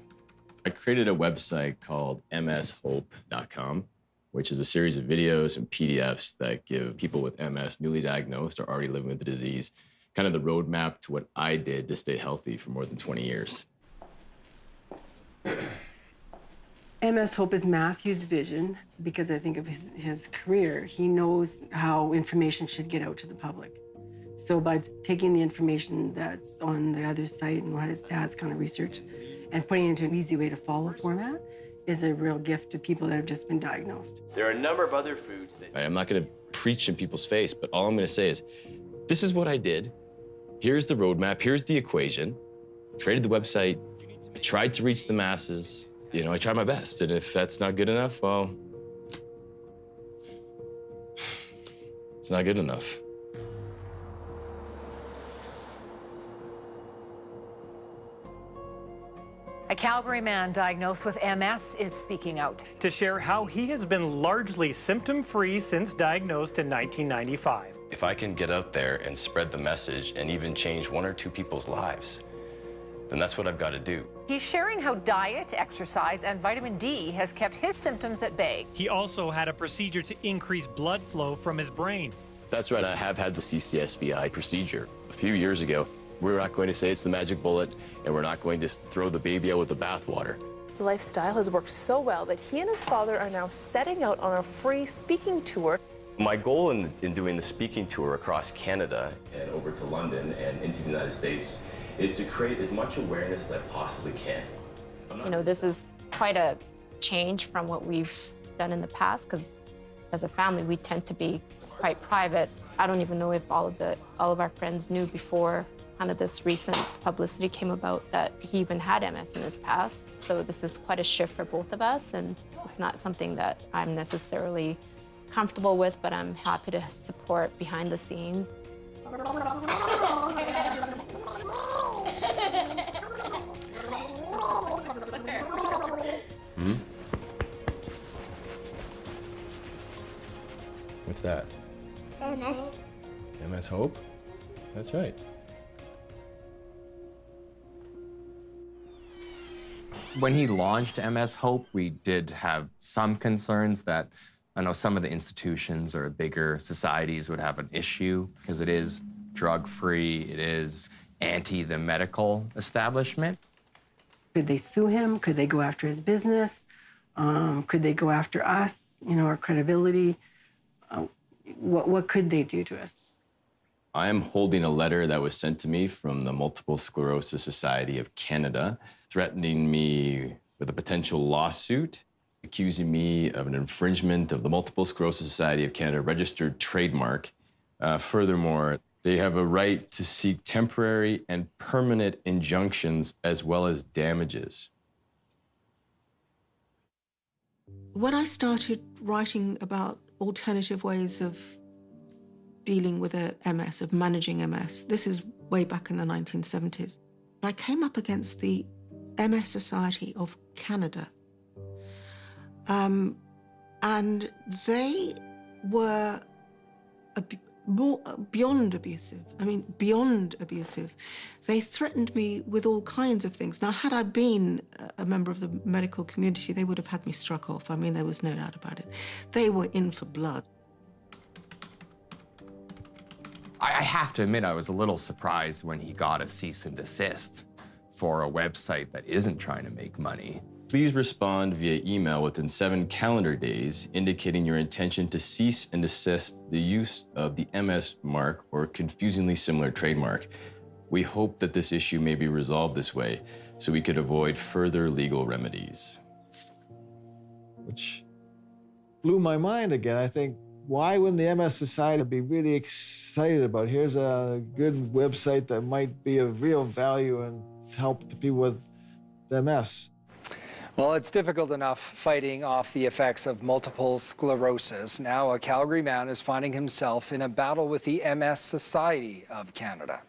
I created a website called mshope.com, which is a series of videos and PDFs that give people with MS, newly diagnosed or already living with the disease, kind of the roadmap to what I did to stay healthy for more than 20 years. MS Hope is Matthew's vision because I think of his career. He knows how information should get out to the public. So by taking the information that's on the other site and what his dad's kind of researched and putting it into an easy way to follow format is a real gift to people that have just been diagnosed. There are a number of other foods that... I'm not going to preach in people's face, but all I'm going to say is, this is what I did. Here's the roadmap. Here's the equation. Created the website. I tried to reach the masses. You know, I tried my best, and if that's not good enough, well, it's not good enough. A Calgary man diagnosed with MS is speaking out to share how he has been largely symptom-free since diagnosed in 1995. If I can get out there and spread the message and even change 1 or 2 people's lives, then that's what I've got to do. He's sharing how diet, exercise, and vitamin D has kept his symptoms at bay. He also had a procedure to increase blood flow from his brain. That's right, I have had the CCSVI procedure. A few years ago, we're not going to say it's the magic bullet, and we're not going to throw the baby out with the bathwater. The lifestyle has worked so well that he and his father are now setting out on a free speaking tour. My goal in doing the speaking tour across Canada and over to London and into the United States is to create as much awareness as I possibly can. You know, this is quite a change from what we've done in the past, because as a family, we tend to be quite private. I don't even know if all of our friends knew before kind of this recent publicity came about that he even had MS in his past. So this is quite a shift for both of us, and it's not something that I'm necessarily comfortable with, but I'm happy to support behind the scenes. Hmm? What's that? MS. MS Hope? That's right. When he launched MS Hope, we did have some concerns that I know some of the institutions or bigger societies would have an issue because it is drug-free, it is anti the medical establishment. Could they sue him? Could they go after his business? Could they go after us, you know, our credibility? What could they do to us? I am holding a letter that was sent to me from the Multiple Sclerosis Society of Canada, threatening me with a potential lawsuit. accusing me of an infringement of the Multiple Sclerosis Society of Canada registered trademark. Furthermore, they have a right to seek temporary and permanent injunctions as well as damages. When I started writing about alternative ways of dealing with MS, of managing MS, this is way back in the 1970s, I came up against the MS Society of Canada. And they were beyond abusive. I mean, beyond abusive. They threatened me with all kinds of things. Now, had I been a member of the medical community, they would have had me struck off. I mean, there was no doubt about it. They were in for blood. I have to admit, I was a little surprised when he got a cease and desist for a website that isn't trying to make money. Please respond via email within 7 calendar days, indicating your intention to cease and desist the use of the MS mark or confusingly similar trademark. We hope that this issue may be resolved this way, so we could avoid further legal remedies. Which blew my mind again. I think, why wouldn't the MS Society be really excited about, here's a good website that might be of real value and help the people with MS? Well, it's difficult enough fighting off the effects of multiple sclerosis. Now a Calgary man is finding himself in a battle with the MS Society of Canada.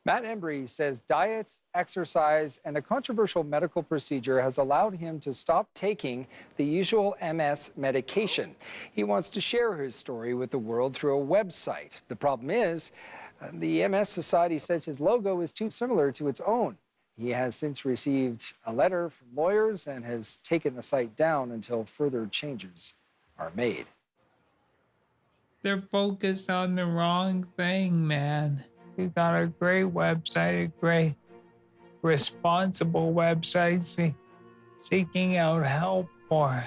Matt Embry says diet, exercise, and a controversial medical procedure has allowed him to stop taking the usual MS medication. He wants to share his story with the world through a website. The problem is, the MS Society says his logo is too similar to its own. He has since received a letter from lawyers and has taken the site down until further changes are made. They're focused on the wrong thing, man. We got a great website, a great responsible website seeking out help for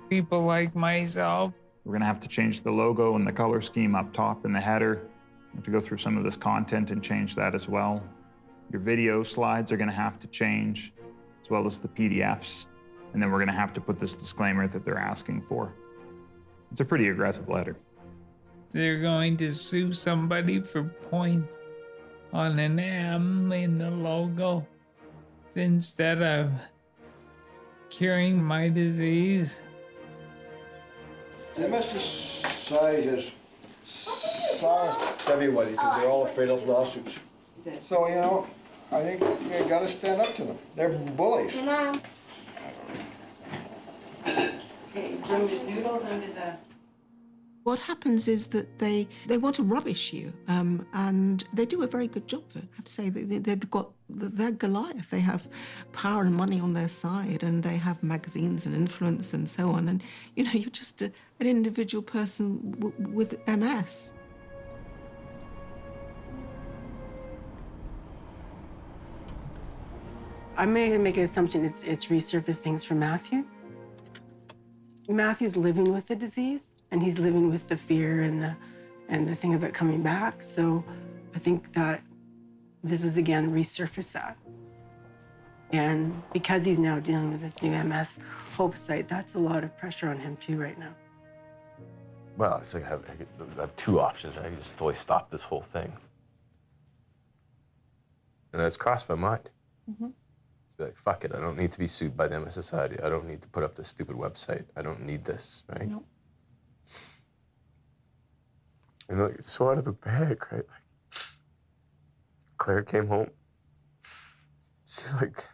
people like myself. We're gonna have to change the logo and the color scheme up top in the header. We have to go through some of this content and change that as well. Your video slides are gonna have to change, as well as the PDFs. And then we're gonna have to put this disclaimer that they're asking for. It's a pretty aggressive letter. They're going to sue somebody for points on an M in the logo instead of curing my disease. The MS Society has silenced everybody because they're all afraid of lawsuits. So, you know, I think you gotta stand up to them. They're bullies. Okay, bring the noodles under the... What happens is that they want to rubbish you, and they do a very good job of it. I have to say, they're Goliath. They have power and money on their side, and they have magazines and influence and so on. And, you know, you're just an individual person with MS. I'm going to make an assumption it's resurfaced things for Matthew. Matthew's living with the disease, and he's living with the fear and the thing of it coming back. So I think that this is, again, resurface that. And because he's now dealing with this new MS Hope site, that's a lot of pressure on him too right now. Well, it's like I have 2 options. I can just totally stop this whole thing. And that's crossed my mind. Mm-hmm. Be like, fuck it, I don't need to be sued by the MS Society. I don't need to put up this stupid website. I don't need this, right? Nope. And like, it's so out of the bag, right? Like, Claire came home. She's like,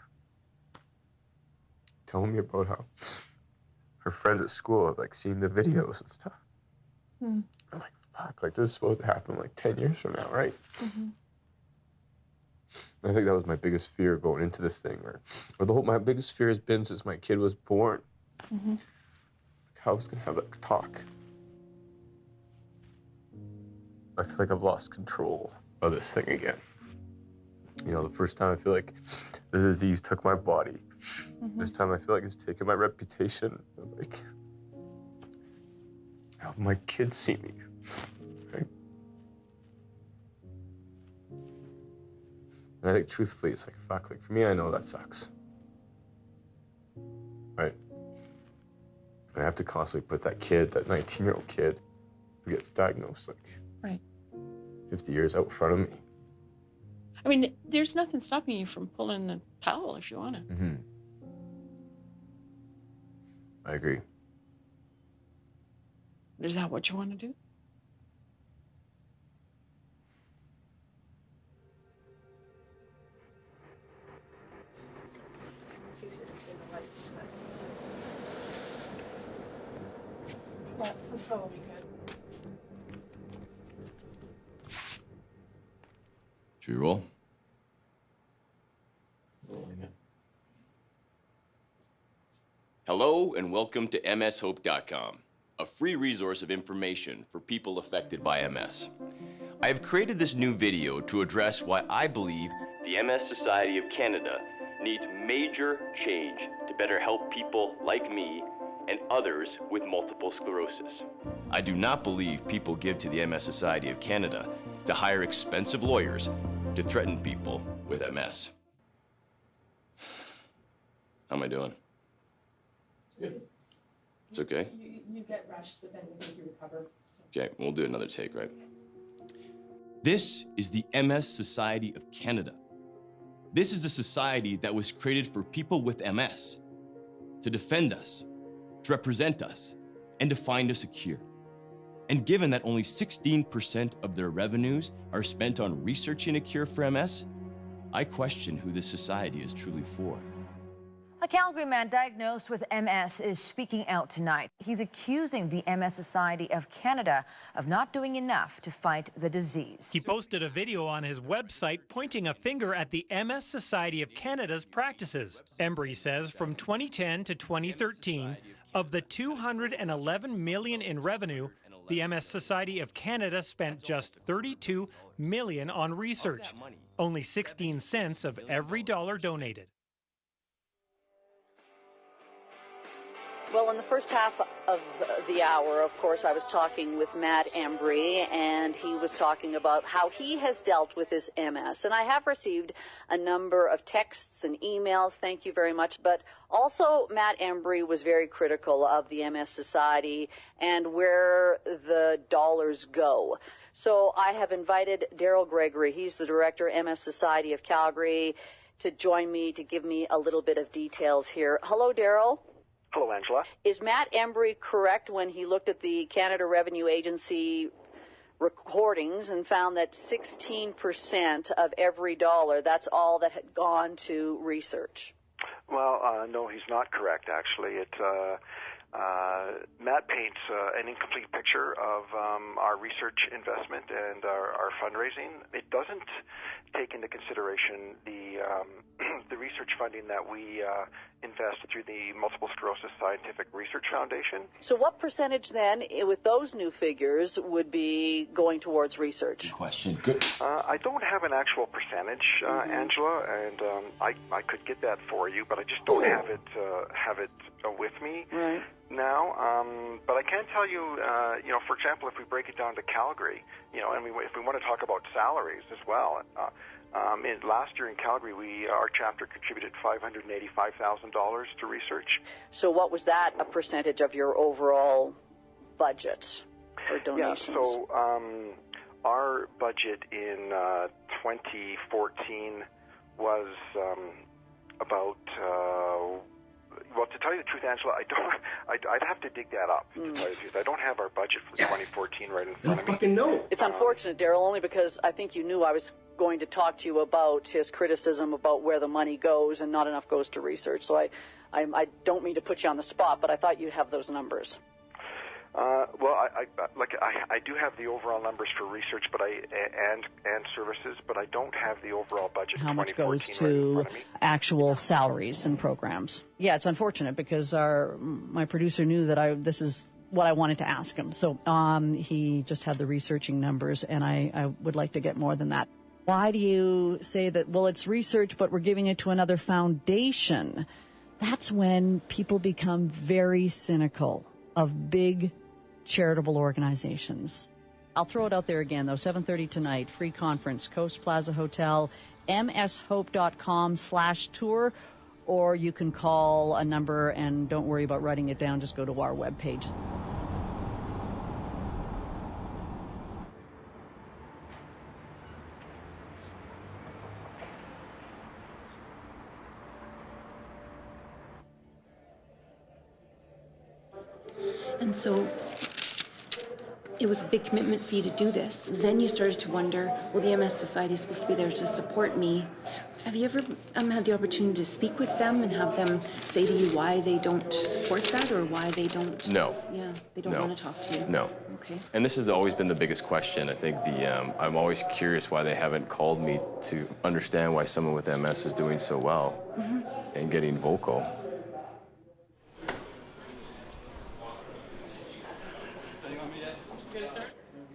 telling me about how her friends at school have like seen the videos and stuff. Mm. I'm like, fuck, like this is supposed to happen like 10 years from now, right? Mm-hmm. I think that was my biggest fear going into this thing, or my biggest fear has been since my kid was born. Mm-hmm. Like, how I was gonna have that talk. I feel like I've lost control of this thing again. You know, the first time I feel like the disease took my body. Mm-hmm. This time I feel like it's taken my reputation. Like, how my kids see me, right? And I think truthfully, it's like, fuck, like for me, I know that sucks. Right? I have to constantly put that 19-year-old kid who gets diagnosed like 50 years out in front of me. I mean, there's nothing stopping you from pulling the towel if you want to. Mm-hmm. I agree. Is that what you want to do? Well, that's probably good. Should we roll? Hello and welcome to mshope.com, a free resource of information for people affected by MS. I have created this new video to address why I believe the MS Society of Canada needs major change to better help people like me and others with multiple sclerosis. I do not believe people give to the MS Society of Canada to hire expensive lawyers to threaten people with MS. How am I doing? It's okay? You get rushed, but then we think you recover. Okay, we'll do another take, right? This is the MS Society of Canada. This is a society that was created for people with MS, to defend us, to represent us, and to find us a cure. And given that only 16% of their revenues are spent on researching a cure for MS, I question who this society is truly for. A Calgary man diagnosed with MS is speaking out tonight. He's accusing the MS Society of Canada of not doing enough to fight the disease. He posted a video on his website pointing a finger at the MS Society of Canada's practices. Embry says from 2010 to 2013, of the $211 million in revenue, the MS Society of Canada spent just $32 million on research, only 16 cents of every dollar donated. Well, in the first half of the hour, of course, I was talking with Matt Embry, and he was talking about how he has dealt with his MS. And I have received a number of texts and emails, thank you very much. But also, Matt Embry was very critical of the MS Society and where the dollars go. So I have invited Daryl Gregory, he's the director, MS Society of Calgary, to join me to give me a little bit of details here. Hello, Daryl. Hello, Angela. Is Matt Embry correct when he looked at the Canada Revenue Agency recordings and found that 16% of every dollar, that's all that had gone to research? Well, no, he's not correct, actually. Matt paints an incomplete picture of our research investment and our fundraising. It doesn't take into consideration the research funding that we invest through the Multiple Sclerosis Scientific Research Foundation. So what percentage then, with those new figures, would be going towards research? Good question. Good. I don't have an actual percentage, Angela, and I could get that for you, but I just don't have it with me now. But I can tell you, for example, if we break it down to Calgary, and if we want to talk about salaries as well. Last year in Calgary, our chapter contributed $585,000 to research. So what was that a percentage of your overall budget for donations? Yeah, so our budget in 2014 was about, well, to tell you the truth, Angela, I'd have to dig that up, to tell you the truth. I don't have our budget for 2014 right in front of me. It's unfortunate, Daryl, only because I think you knew I was going to talk to you about his criticism about where the money goes and not enough goes to research. So I don't mean to put you on the spot, but I thought you'd have those numbers. Well, I do have the overall numbers for research, and services, but I don't have the overall budget. How much goes to actual salaries and programs? Yeah, it's unfortunate because my producer knew that this is what I wanted to ask him. So he just had the researching numbers, and I would like to get more than that. Why do you say that, well, it's research, but we're giving it to another foundation? That's when people become very cynical of big charitable organizations. I'll throw it out there again, though. 7:30 tonight, free conference, Coast Plaza Hotel, mshope.com/tour, or you can call a number and don't worry about writing it down, just go to our webpage. And so it was a big commitment for you to do this. Then you started to wonder, well, the MS Society is supposed to be there to support me. Have you ever had the opportunity to speak with them and have them say to you why they don't support that or why they don't? No. Yeah, they don't No. want to talk to you. No. Okay. And this has always been the biggest question. I think I'm always curious why they haven't called me to understand why someone with MS is doing so well and getting vocal.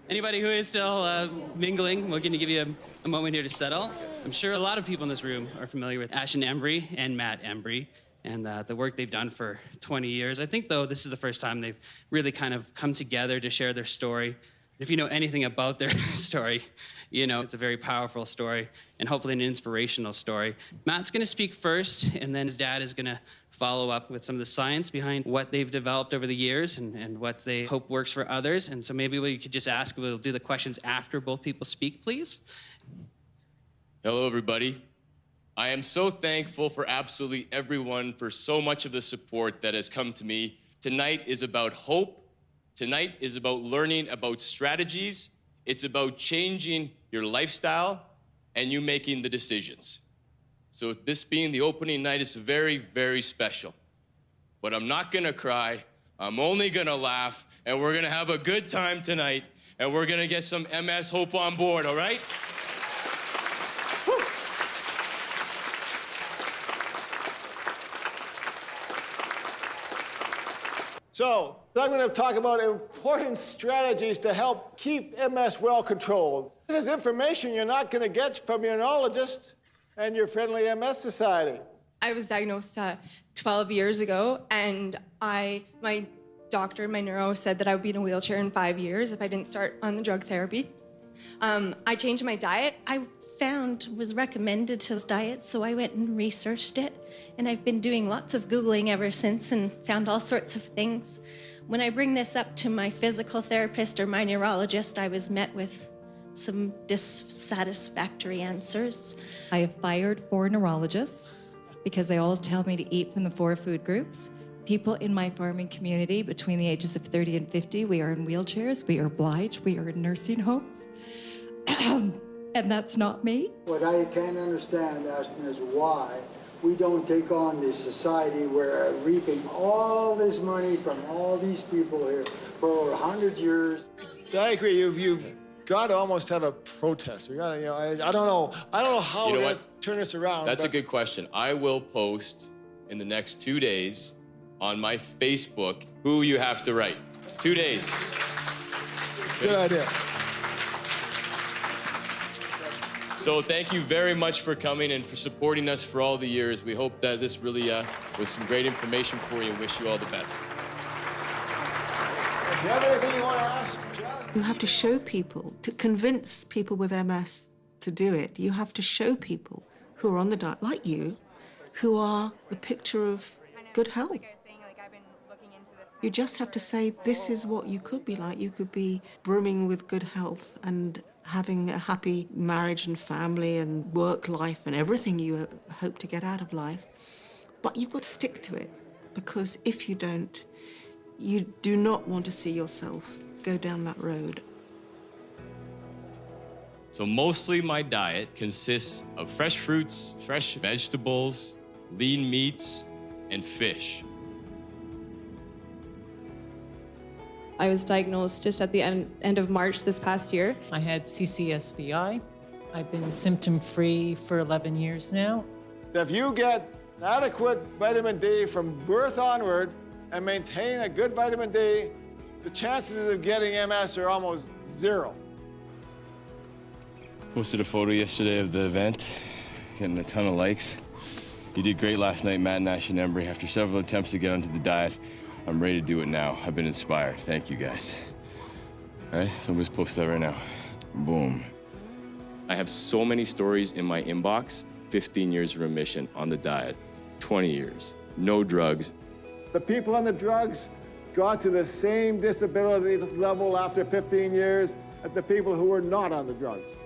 Anybody who is still mingling, we're going to give you a moment here to settle. I'm sure a lot of people in this room are familiar with Ashton Embry and Matt Embry and the work they've done for 20 years. I think, though, this is the first time they've really kind of come together to share their story. If you know anything about their story, you know it's a very powerful story and hopefully an inspirational story. Matt's going to speak first, and then his dad is going to follow up with some of the science behind what they've developed over the years and what they hope works for others. And so maybe we could just ask, we'll do the questions after both people speak, please. Hello, everybody. I am so thankful for absolutely everyone for so much of the support that has come to me. Tonight is about hope. Tonight is about learning about strategies. It's about changing your lifestyle and you making the decisions. So this being the opening night is very, very special. But I'm not gonna cry. I'm only gonna laugh, and we're gonna have a good time tonight, and we're gonna get some MS hope on board, all right? So, I'm going to talk about important strategies to help keep MS well controlled. This is information you're not going to get from your neurologist and your friendly MS society. I was diagnosed 12 years ago, and my doctor, my neuro, said that I would be in a wheelchair in 5 years if I didn't start on the drug therapy. I changed my diet. I was recommended to this diet, so I went and researched it, and I've been doing lots of Googling ever since and found all sorts of things. When I bring this up to my physical therapist or my neurologist, I was met with some dissatisfactory answers. I have fired 4 neurologists because they all tell me to eat from the 4 food groups. People in my farming community between the ages of 30 and 50, we are in wheelchairs, we are obliged, we are in nursing homes. And that's not me. What I can't understand, Ashton, is why we don't take on this society where we're reaping all this money from all these people here for over 100 years. I agree. You've got to almost have a protest. We got to, I don't know how we're going to turn this around. That's a good question. I will post in the next 2 days on my Facebook who you have to write. 2 days. Good idea. So thank you very much for coming and for supporting us for all the years. We hope that this really was some great information for you and wish you all the best. Do you have anything you want to ask, Jess? You have to show people, to convince people with MS to do it, you have to show people who are on the diet, like you, who are the picture of good health. You just have to say, this is what you could be like. You could be brimming with good health and having a happy marriage and family and work life and everything you hope to get out of life. But you've got to stick to it, because if you don't, you do not want to see yourself go down that road. So mostly my diet consists of fresh fruits, fresh vegetables, lean meats, and fish. I was diagnosed just at the end of March this past year. I had CCSVI. I've been symptom-free for 11 years now. If you get adequate vitamin D from birth onward and maintain a good vitamin D, the chances of getting MS are almost 0. Posted a photo yesterday of the event, getting a ton of likes. You did great last night, Matt and Ashton Embry. After several attempts to get onto the diet, I'm ready to do it now. I've been inspired. Thank you, guys. All right, so I'm just post that right now. Boom. I have so many stories in my inbox. 15 years of remission on the diet. 20 years, no drugs. The people on the drugs got to the same disability level after 15 years as the people who were not on the drugs.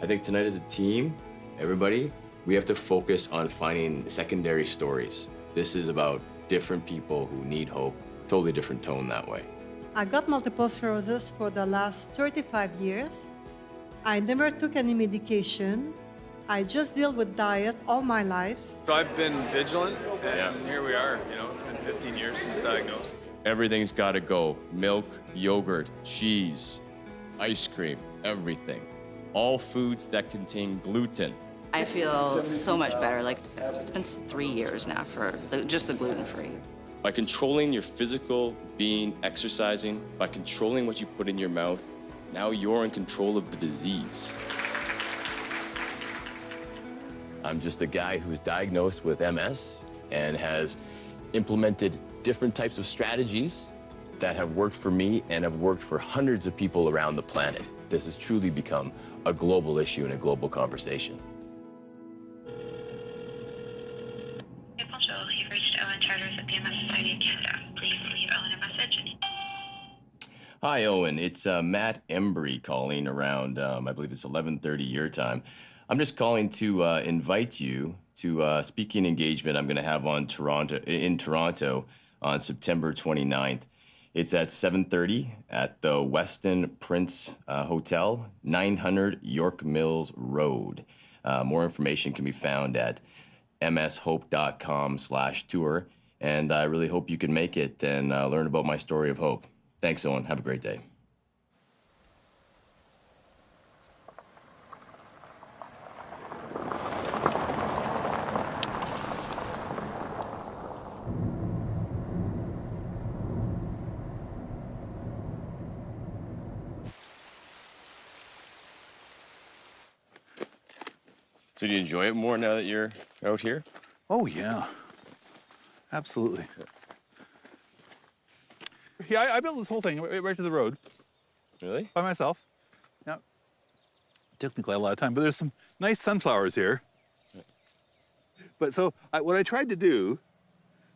I think tonight as a team, everybody, we have to focus on finding secondary stories. This is about different people who need hope, totally different tone that way. I got multiple sclerosis for the last 35 years. I never took any medication. I just deal with diet all my life. So I've been vigilant, and here we are. You know, it's been 15 years since diagnosis. Everything's got to go. Milk, yogurt, cheese, ice cream, everything. All foods that contain gluten. I feel so much better. Like, it's been 3 years now for just the gluten-free. By controlling your physical being, exercising, by controlling what you put in your mouth, now you're in control of the disease. I'm just a guy who's diagnosed with MS and has implemented different types of strategies that have worked for me and have worked for hundreds of people around the planet. This has truly become a global issue and a global conversation. You've reached Owen Charters at the MS Society of Canada. Please leave Owen a message. Hi, Owen. It's Matt Embry calling around, I believe it's 11:30 your time. I'm just calling to invite you to a speaking engagement I'm going to have in Toronto on September 29th. It's at 7:30 at the Westin Prince Hotel, 900 York Mills Road. More information can be found at mshope.com/tour, and I really hope you can make it and learn about my story of hope. Thanks, Owen. Have a great day. So do you enjoy it more now that you're out here? Oh, yeah. Absolutely. Yeah, I built this whole thing right to the road. Really? By myself. Yeah. It took me quite a lot of time, but there's some nice sunflowers here. But so what I tried to do,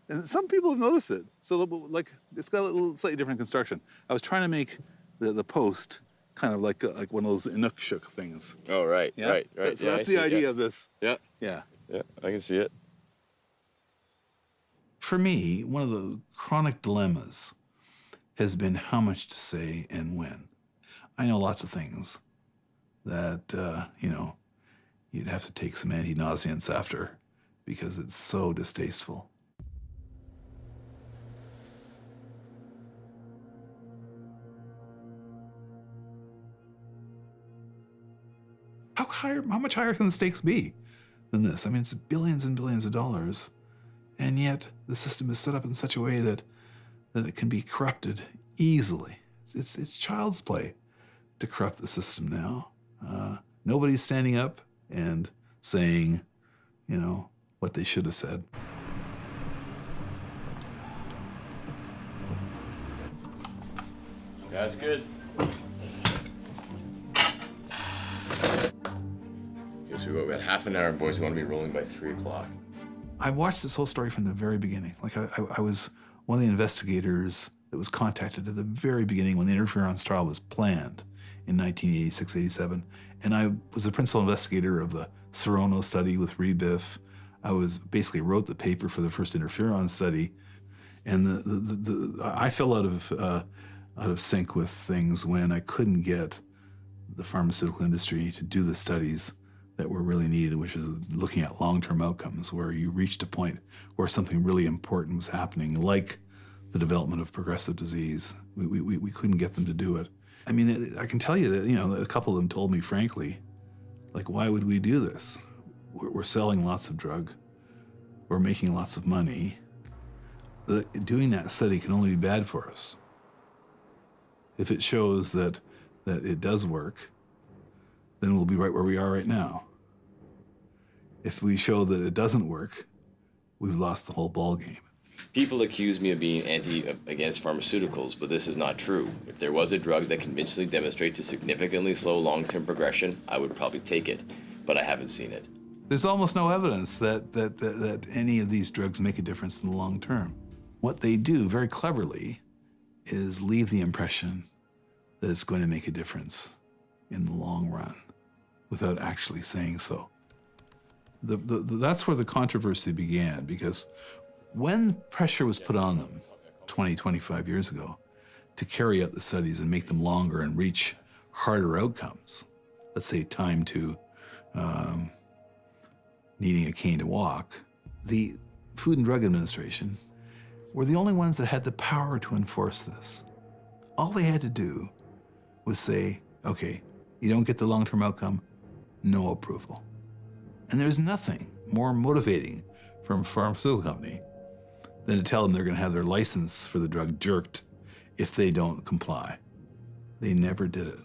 and some people have noticed it, so like it's got a little slightly different construction. I was trying to make the post kind of like one of those Inukshuk things. Oh, right, Yeah? right. So Yeah, that's I the see, idea yeah. of this. Yeah. Yeah. Yeah, I can see it. For me, one of the chronic dilemmas has been how much to say and when. I know lots of things that, you'd have to take some anti-nauseants after because it's so distasteful. How much higher can the stakes be than this? I mean, it's billions and billions of dollars, and yet the system is set up in such a way that it can be corrupted easily. It's child's play to corrupt the system now. Nobody's standing up and saying, what they should have said. That's good. Guess we got half an hour, boys. We want to be rolling by 3 o'clock. I watched this whole story from the very beginning. Like I was one of the investigators that was contacted at the very beginning when the interference trial was planned in 1986, 87. And I was the principal investigator of the Serono study with Rebiff. I basically wrote the paper for the first interferon study. And I fell out of sync with things when I couldn't get the pharmaceutical industry to do the studies that were really needed, which is looking at long-term outcomes, where you reached a point where something really important was happening, like the development of progressive disease. We couldn't get them to do it. I mean, I can tell you that, a couple of them told me, frankly, like, why would we do this? We're selling lots of drug. We're making lots of money. Doing that study can only be bad for us. If it shows that it does work, then we'll be right where we are right now. If we show that it doesn't work, we've lost the whole ball game. People accuse me of being against pharmaceuticals, but this is not true. If there was a drug that convincingly demonstrates to significantly slow long-term progression, I would probably take it, but I haven't seen it. There's almost no evidence that any of these drugs make a difference in the long term. What they do very cleverly is leave the impression that it's going to make a difference in the long run without actually saying so. That's where the controversy began, because when pressure was put on them 20, 25 years ago to carry out the studies and make them longer and reach harder outcomes, let's say time to needing a cane to walk, the Food and Drug Administration were the only ones that had the power to enforce this. All they had to do was say, okay, you don't get the long-term outcome, no approval. And there's nothing more motivating from a pharmaceutical company than to tell them they're going to have their license for the drug jerked if they don't comply. They never did it.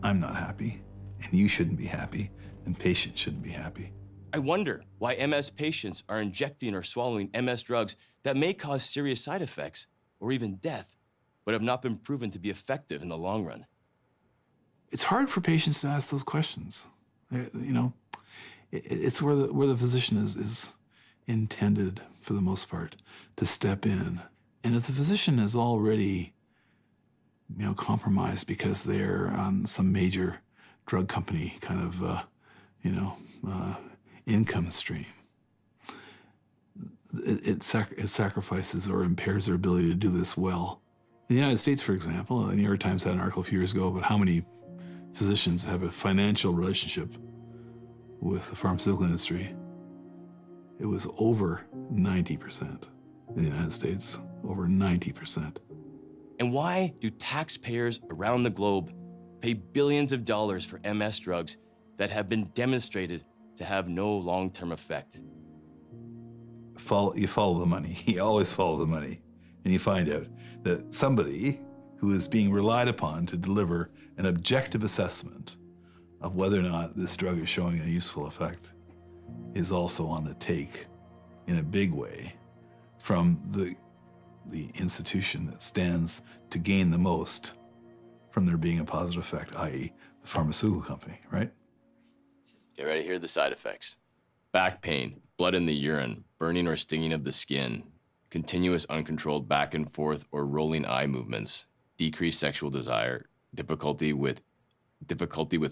I'm not happy, and you shouldn't be happy, and patients shouldn't be happy. I wonder why MS patients are injecting or swallowing MS drugs that may cause serious side effects or even death, but have not been proven to be effective in the long run. It's hard for patients to ask those questions. You know, it's where the physician is intended, for the most part, to step in. And if the physician is already, you know, compromised because they're on some major drug company kind of, income stream, it sacrifices or impairs their ability to do this well. In the United States, for example, the New York Times had an article a few years ago about how many physicians have a financial relationship with the pharmaceutical industry. It was over 90% in the United States, over 90%. And why do taxpayers around the globe pay billions of dollars for MS drugs that have been demonstrated to have no long-term effect? You follow the money. You always follow the money. And you find out that somebody who is being relied upon to deliver an objective assessment of whether or not this drug is showing a useful effect is also on the take in a big way from the institution that stands to gain the most from there being a positive effect, i.e. the pharmaceutical company, right? Get ready to hear the side effects. Back pain, blood in the urine, burning or stinging of the skin, continuous uncontrolled back and forth or rolling eye movements, decreased sexual desire, difficulty with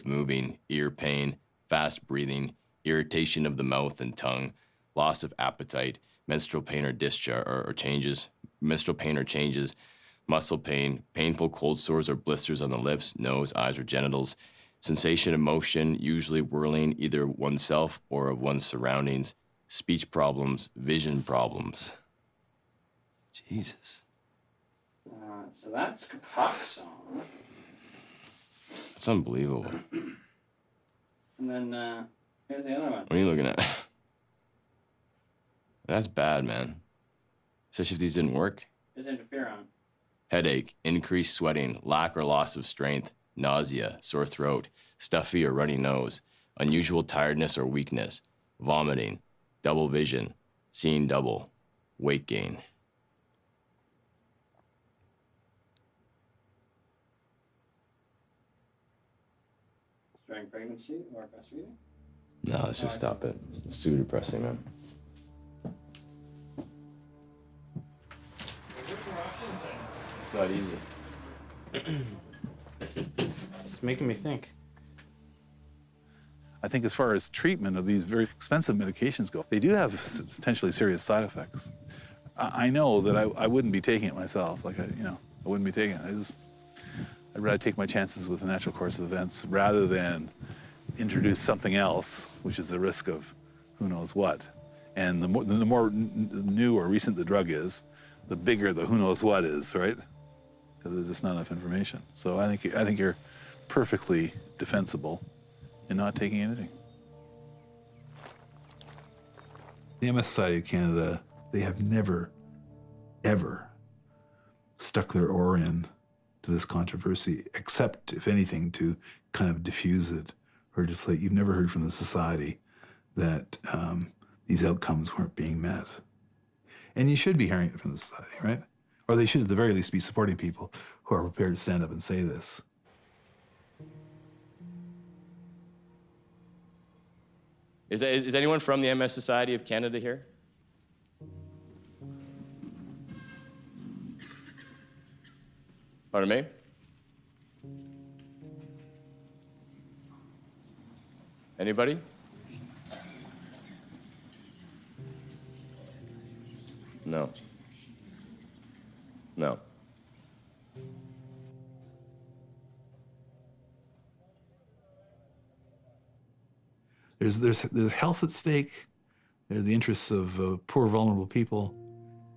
moving, ear pain, fast breathing, irritation of the mouth and tongue, loss of appetite, menstrual pain or discharge or changes, menstrual pain or changes, muscle pain, painful cold sores or blisters on the lips, nose, eyes, or genitals, sensation of motion, usually whirling either oneself or of one's surroundings, speech problems, vision problems. Jesus. So that's Copaxone. That's unbelievable. And then here's the other one. What are you looking at? That's bad, man. Especially if these didn't work. Here's interferon. Headache, increased sweating, lack or loss of strength, nausea, sore throat, stuffy or runny nose, unusual tiredness or weakness, vomiting, double vision, seeing double, weight gain. During pregnancy or breastfeeding? No, let's just stop it. It's too depressing, man. It's not easy. It's making me think. I think as far as treatment of these very expensive medications go, they do have potentially serious side effects. I know that I wouldn't be taking it myself. I wouldn't be taking it. I'd rather take my chances with the natural course of events rather than introduce something else, which is the risk of who knows what. And the more new or recent the drug is, the bigger the who knows what is, right? Because there's just not enough information. So I think you're perfectly defensible in not taking anything. The MS Society of Canada, they have never, ever stuck their oar in to this controversy, except, if anything, to kind of diffuse it or deflate. You've never heard from the society that these outcomes weren't being met. And you should be hearing it from the society, right? Or they should at the very least be supporting people who are prepared to stand up and say this. Is anyone from the MS Society of Canada here? Pardon me? Anybody? No. No. There's health at stake, there's the interests of poor, vulnerable people,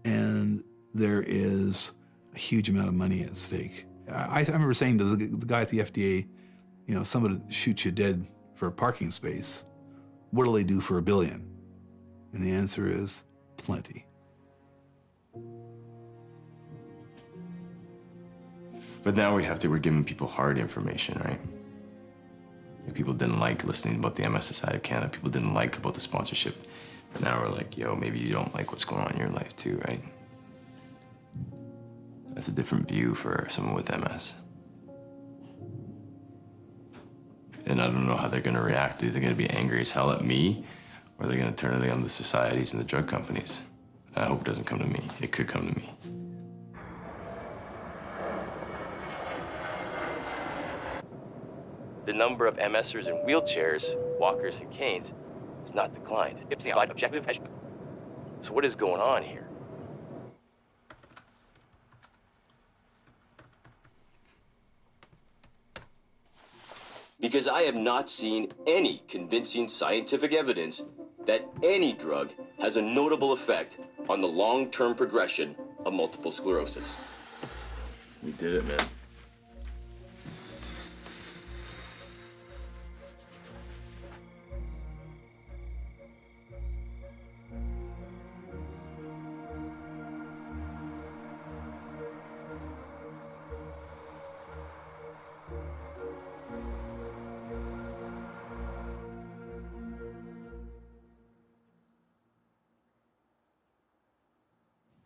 and there is a huge amount of money at stake. I remember saying to the guy at the FDA, you know, somebody shoots you dead for a parking space, what'll they do for $1 billion? And the answer is plenty. But now we're giving people hard information, right? And people didn't like listening about the MS Society of Canada. People didn't like about the sponsorship. But now we're like, yo, maybe you don't like what's going on in your life too, right? That's a different view for someone with MS. And I don't know how they're gonna react. Are they gonna be angry as hell at me? Or are they gonna turn it on the societies and the drug companies? I hope it doesn't come to me. It could come to me. The number of MSers in wheelchairs, walkers, and canes has not declined. It's the objective measure. So what is going on here? Because I have not seen any convincing scientific evidence that any drug has a notable effect on the long-term progression of multiple sclerosis. We did it, man.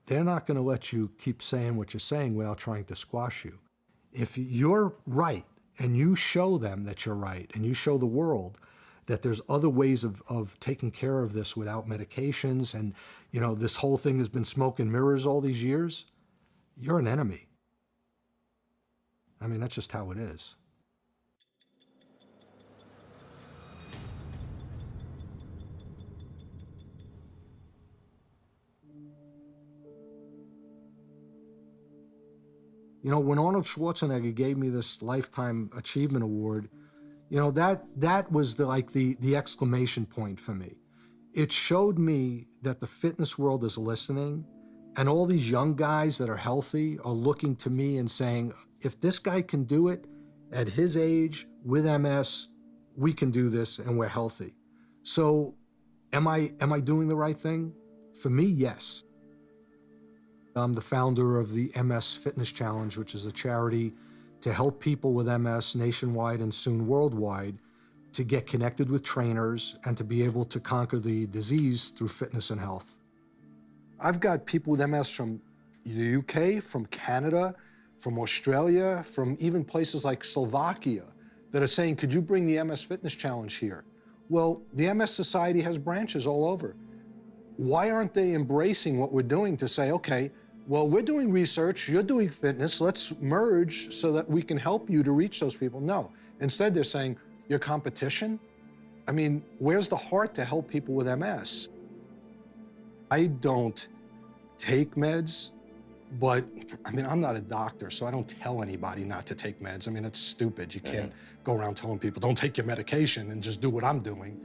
They're not going to let you keep saying what you're saying without trying to squash you. If you're right and you show them that you're right and you show the world that there's other ways of taking care of this without medications and, you know, this whole thing has been smoke and mirrors all these years, you're an enemy. I mean, that's just how it is. You know, when Arnold Schwarzenegger gave me this Lifetime Achievement Award, you know, that was the exclamation point for me. It showed me that the fitness world is listening, and all these young guys that are healthy are looking to me and saying, if this guy can do it at his age with MS, we can do this and we're healthy. So am I doing the right thing? For me, yes. I'm the founder of the MS Fitness Challenge, which is a charity to help people with MS nationwide and soon worldwide to get connected with trainers and to be able to conquer the disease through fitness and health. I've got people with MS from the UK, from Canada, from Australia, from even places like Slovakia that are saying, could you bring the MS Fitness Challenge here? Well, the MS Society has branches all over. Why aren't they embracing what we're doing to say, okay, well, we're doing research, you're doing fitness, let's merge so that we can help you to reach those people? No. Instead, they're saying, your competition? I mean, where's the heart to help people with MS? I don't take meds, but I mean, I'm not a doctor, so I don't tell anybody not to take meds. I mean, it's stupid. You can't go around telling people, don't take your medication and just do what I'm doing.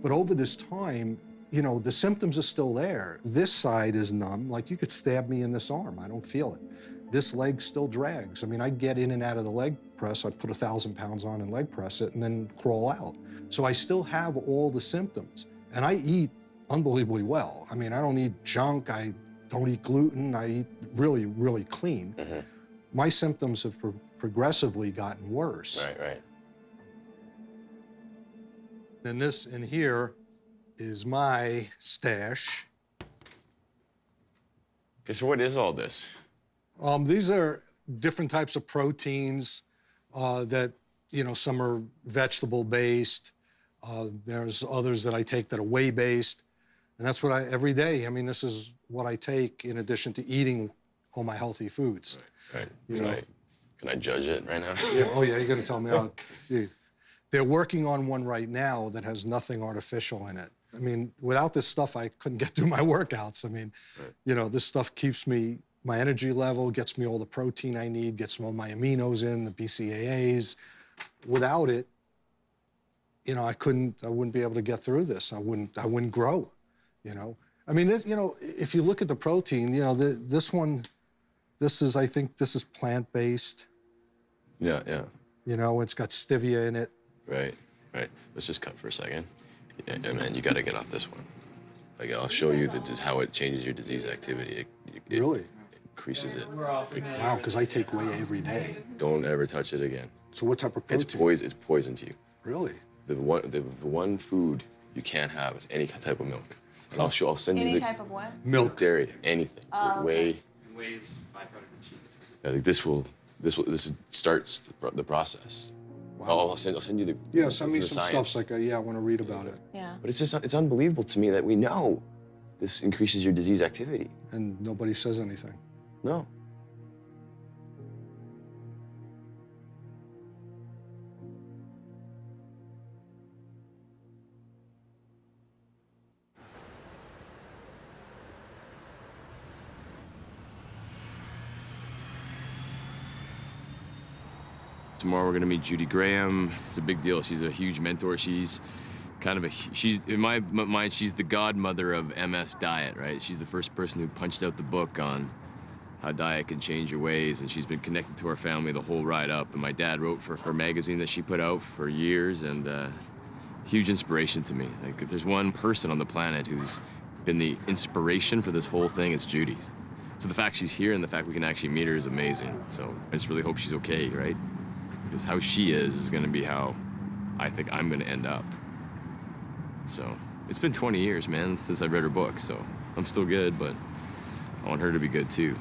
But over this time, you know, the symptoms are still there. This side is numb, like you could stab me in this arm, I don't feel it. This leg still drags. I mean, I get in and out of the leg press, I put 1,000 pounds on and leg press it and then crawl out. So I still have all the symptoms. And I eat unbelievably well. I mean, I don't eat junk, I don't eat gluten, I eat really, really clean. My symptoms have progressively gotten worse. Right. And this in here is my stash. Okay, so what is all this? These are different types of proteins that, you know, some are vegetable-based. There's others that I take that are whey-based. And that's what every day, I mean, this is what I take in addition to eating all my healthy foods. Right. You know? Can I judge it right now? Yeah, oh, yeah, you're going to tell me. They're working on one right now that has nothing artificial in it. I mean, without this stuff, I couldn't get through my workouts. I mean, you know, this stuff keeps me, my energy level, gets me all the protein I need, gets all my aminos in, the BCAAs. Without it, you know, I wouldn't be able to get through this. I wouldn't grow, you know. I mean, you know, if you look at the protein, you know, I think this is plant-based. Yeah, yeah. You know, it's got stevia in it. Right. Let's just cut for a second. Yeah, man, you got to get off this one. Like, I'll show you how it changes your disease activity. It really? Increases it. Wow, because I take whey every day. Don't ever touch it again. So what type of protein? It's poison to you. Really? The one food you can't have is any type of milk. And I'll send you Any type of what? Milk, dairy, anything. Oh, Whey. okay. Whey is byproduct of cheese. I think this starts the process. Wow. I'll send you the send me the some science. stuff. Like, I want to read about it. Yeah. But it's unbelievable to me that we know this increases your disease activity. And nobody says anything. No. Tomorrow we're gonna meet Judy Graham. It's a big deal. She's a huge mentor. She's kind of she's, in my mind, she's the godmother of MS diet, right? She's the first person who punched out the book on how diet can change your ways, and she's been connected to our family the whole ride up. And my dad wrote for her magazine that she put out for years, and huge inspiration to me. Like, if there's one person on the planet who's been the inspiration for this whole thing, it's Judy. So the fact she's here and the fact we can actually meet her is amazing. So I just really hope she's okay, right? Because how she is gonna be how I think I'm gonna end up. So it's been 20 years, man, since I read her book, so I'm still good, but I want her to be good too.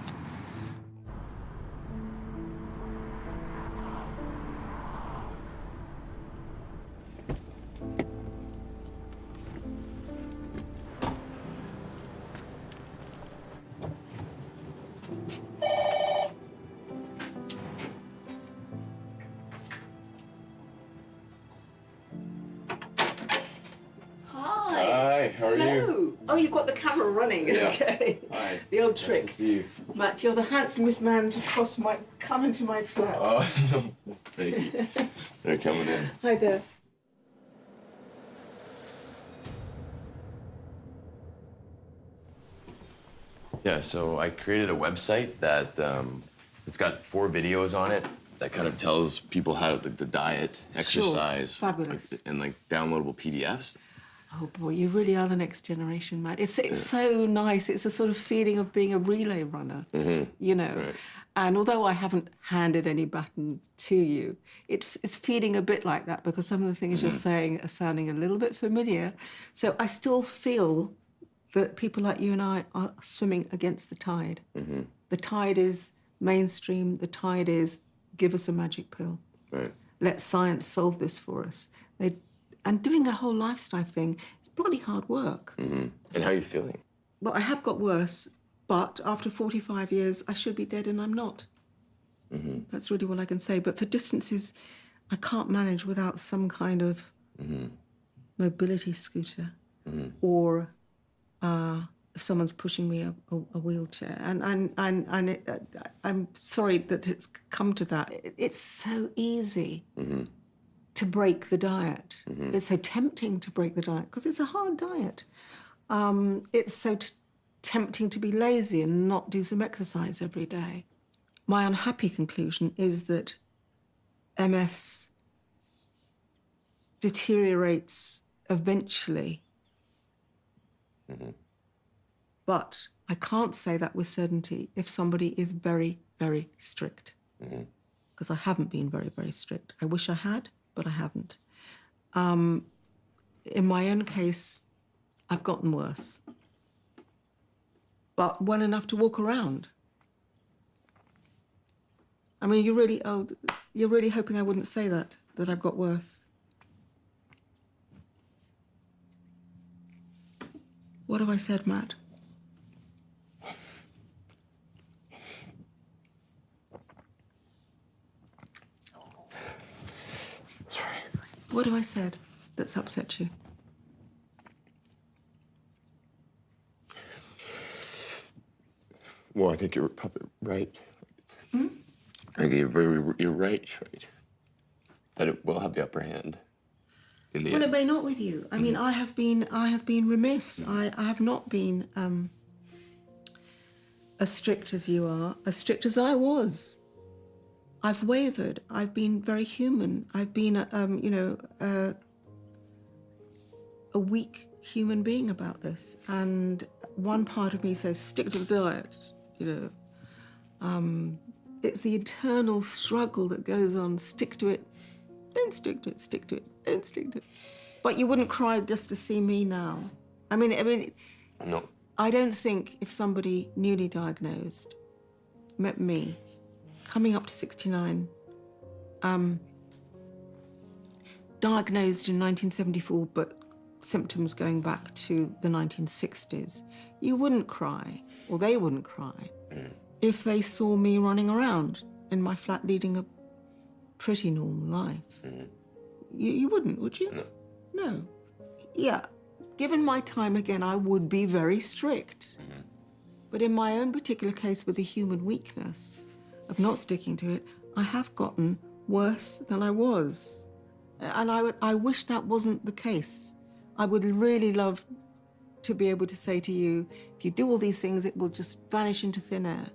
Hi, how are you? Oh, you've got the camera running. Yeah. Okay. Hi. The old Nice trick. to see you. Matt, you're the handsomest man to come into my flat. Oh, thank you. They're coming in. Hi there. Yeah, so I created a website that it's got 4 videos on it that kind of tells people how to the diet, exercise, Sure. Fabulous. and like downloadable PDFs. Oh boy, you really are the next generation, Matt. It's so nice. It's a sort of feeling of being a relay runner, you know. Right. And although I haven't handed any baton to you, it's feeling a bit like that because some of the things you're saying are sounding a little bit familiar. So I still feel that people like you and I are swimming against the tide. The tide is mainstream. The tide is give us a magic pill. Right. Let science solve this for us. And doing a whole lifestyle thing is bloody hard work. And how are you feeling? Well, I have got worse, but after 45 years, I should be dead and I'm not. That's really what I can say. But for distances, I can't manage without some kind of mobility scooter or if someone's pushing me a wheelchair. And I'm sorry that it's come to that. It's so easy to break the diet. It's so tempting to break the diet because it's a hard diet. It's so tempting to be lazy and not do some exercise every day. My unhappy conclusion is that MS deteriorates eventually. But I can't say that with certainty if somebody is very, very strict. Because I haven't been very, very strict. I wish I had, but I haven't. In my own case, I've gotten worse. But well enough to walk around. I mean, you're really hoping I wouldn't say that I've got worse. What have I said, Matt? Sorry. What have I said that's upset you? Well, I think you're probably right. I think you're right. That it will have the upper hand in the Well, it end. may not with you. I mean, I have been remiss. I have not been as strict as you are, as strict as I was. I've wavered. I've been very human. I've been, a weak human being about this. And one part of me says, stick to the diet, It's the eternal struggle that goes on. Stick to it. Don't stick to it. Stick to it. Don't stick to it. But you wouldn't cry just to see me now. I mean, No. I don't think if somebody newly diagnosed met me, coming up to 69, diagnosed in 1974, but symptoms going back to the 1960s, you wouldn't cry, or they wouldn't cry, if they saw me running around in my flat leading a pretty normal life. You wouldn't, would you? No. Yeah. Given my time again, I would be very strict. But in my own particular case with the human weakness of not sticking to it, I have gotten worse than I was. And I wish that wasn't the case. I would really love to be able to say to you, if you do all these things, it will just vanish into thin air.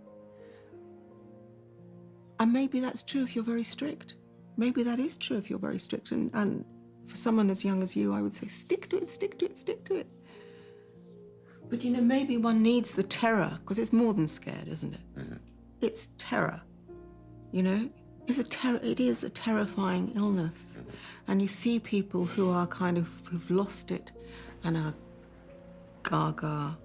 And maybe that's true if you're very strict. Maybe that is true if you're very strict. And for someone as young as you, I would say, stick to it, stick to it, stick to it. But maybe one needs the terror, because it's more than scared, isn't it? It's terror, It is a terrifying illness. And you see people who are who've lost it and are gaga,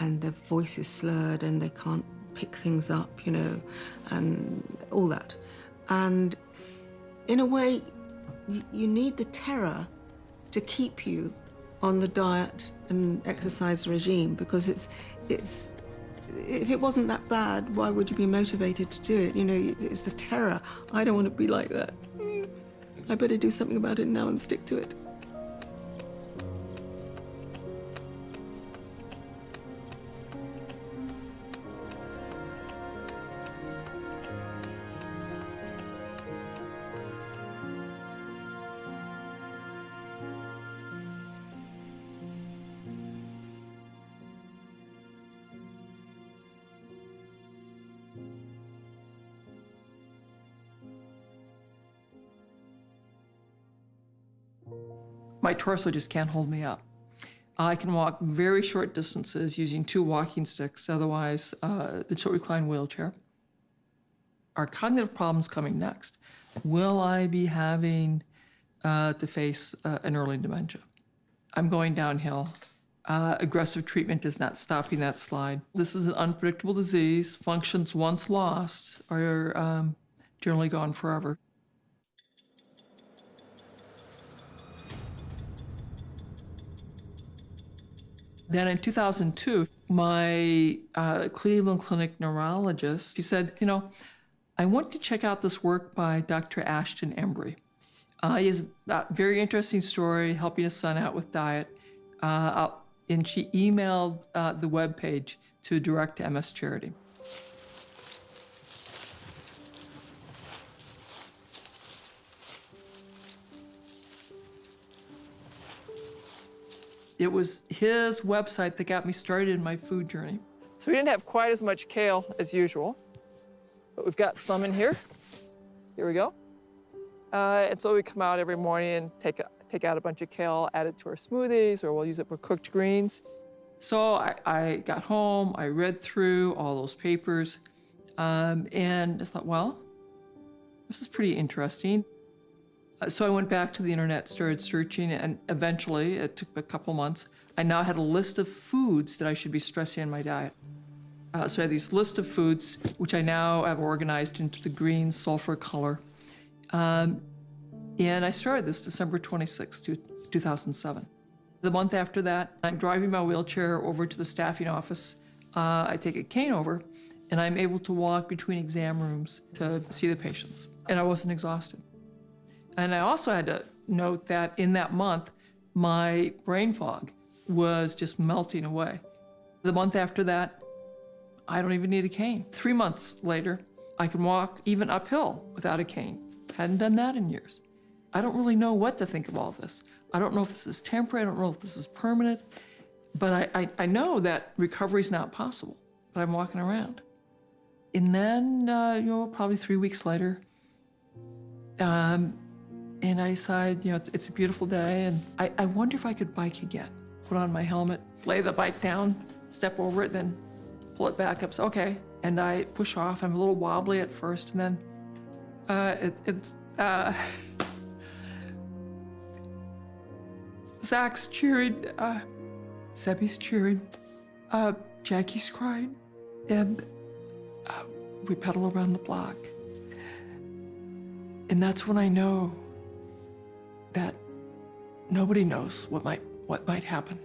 and their voice is slurred and they can't pick things up, and all that. And in a way, you need the terror to keep you on the diet and exercise regime, because it's if it wasn't that bad, why would you be motivated to do it? It's the terror. I don't want to be like that. I better do something about it now and stick to it. My torso just can't hold me up. I can walk very short distances using 2 walking sticks, otherwise the tilt recline wheelchair. Are cognitive problems coming next? Will I be having to face an early dementia? I'm going downhill. Aggressive treatment is not stopping that slide. This is an unpredictable disease. Functions once lost are generally gone forever. Then in 2002, my Cleveland Clinic neurologist, she said, I want to check out this work by Dr. Ashton Embry. He has a very interesting story, helping his son out with diet. And she emailed the webpage to Direct MS Charity. It was his website that got me started in my food journey. So we didn't have quite as much kale as usual, but we've got some in here. Here we go. And so we come out every morning and take out a bunch of kale, add it to our smoothies, or we'll use it for cooked greens. So I got home, I read through all those papers, and I thought, well, this is pretty interesting. So I went back to the internet, started searching, and eventually, it took a couple months, I now had a list of foods that I should be stressing in my diet. So I had these list of foods, which I now have organized into the green sulfur color. And I started this December 26, 2007. The month after that, I'm driving my wheelchair over to the staffing office. I take a cane over, and I'm able to walk between exam rooms to see the patients. And I wasn't exhausted. And I also had to note that in that month, my brain fog was just melting away. The month after that, I don't even need a cane. 3 months later, I can walk even uphill without a cane. Hadn't done that in years. I don't really know what to think of all this. I don't know if this is temporary, I don't know if this is permanent, but I know that recovery is not possible, but I'm walking around. And then, probably 3 weeks later, and I decide, it's a beautiful day, and I wonder if I could bike again. Put on my helmet, lay the bike down, step over it, then pull it back up. So, okay, and I push off. I'm a little wobbly at first, and then Zach's cheering, Sebby's cheering, Jackie's crying, and we pedal around the block. And that's when I know that nobody knows what might happen.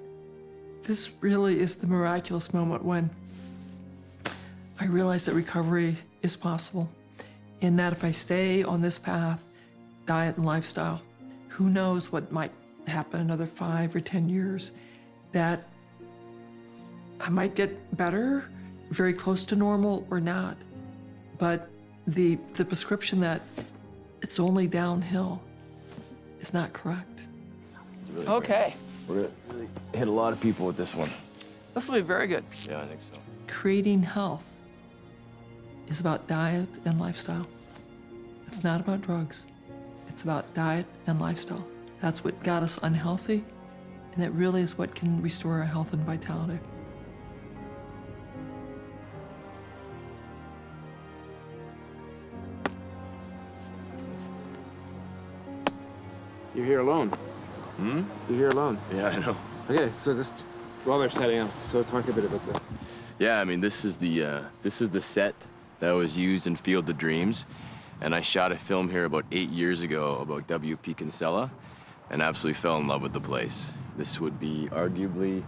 This really is the miraculous moment when I realize that recovery is possible, and that if I stay on this path, diet and lifestyle, who knows what might happen another 5 or 10 years, that I might get better, very close to normal, or not. But the prescription that it's only downhill is not correct. Really Okay. We're gonna really hit a lot of people with this one. This will be very good. Yeah, I think so. Creating health is about diet and lifestyle. It's not about drugs. It's about diet and lifestyle. That's what got us unhealthy, and that really is what can restore our health and vitality. You're here alone. Hmm? You're here alone. Yeah, I know. Okay, so just while they're setting up, so talk a bit about this. Yeah, I mean, this is the set that was used in Field of Dreams, and I shot a film here about 8 years ago about W.P. Kinsella, and absolutely fell in love with the place. This would be arguably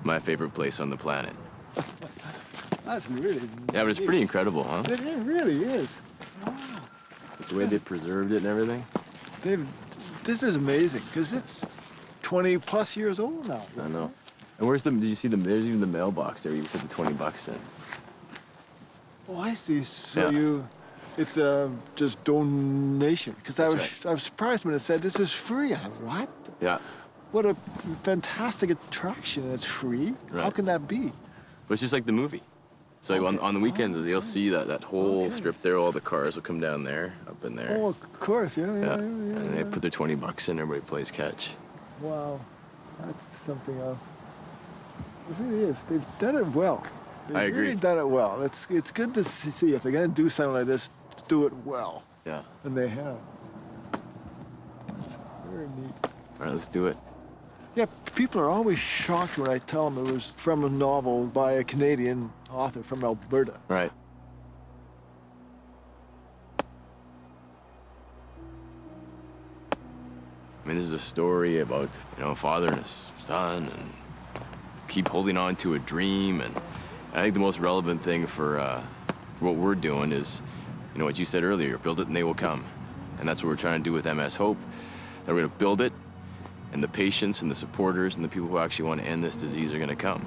my favorite place on the planet. That's really... Yeah, but it's pretty incredible, huh? It really is. Wow. The way they preserved it and everything. This is amazing, because it's 20 plus years old now. I know. And where's did you see there's even the mailbox there, you put the $20 in. Oh, I see. So Yeah. it's just donation. Because I was surprised when it said this is free. What? Yeah. What a fantastic attraction. It's free. Right. How can that be? But it's just like the movie. So like on the weekends, you'll see that whole strip there, all the cars will come down there, up in there. Oh, of course. Yeah. And they put their $20 in, everybody plays catch. Wow. That's something else. It really is. They've done it well. They've I agree. really done it well. It's good to see if they're going to do something like this, do it well. Yeah. And they have. That's very neat. All right, let's do it. Yeah, people are always shocked when I tell them it was from a novel by a Canadian author from Alberta. Right. I mean, this is a story about, a father and his son, and keep holding on to a dream. And I think the most relevant thing for what we're doing is, what you said earlier, build it and they will come. And that's what we're trying to do with MS Hope. That we're going to build it, and the patients and the supporters and the people who actually want to end this disease are going to come.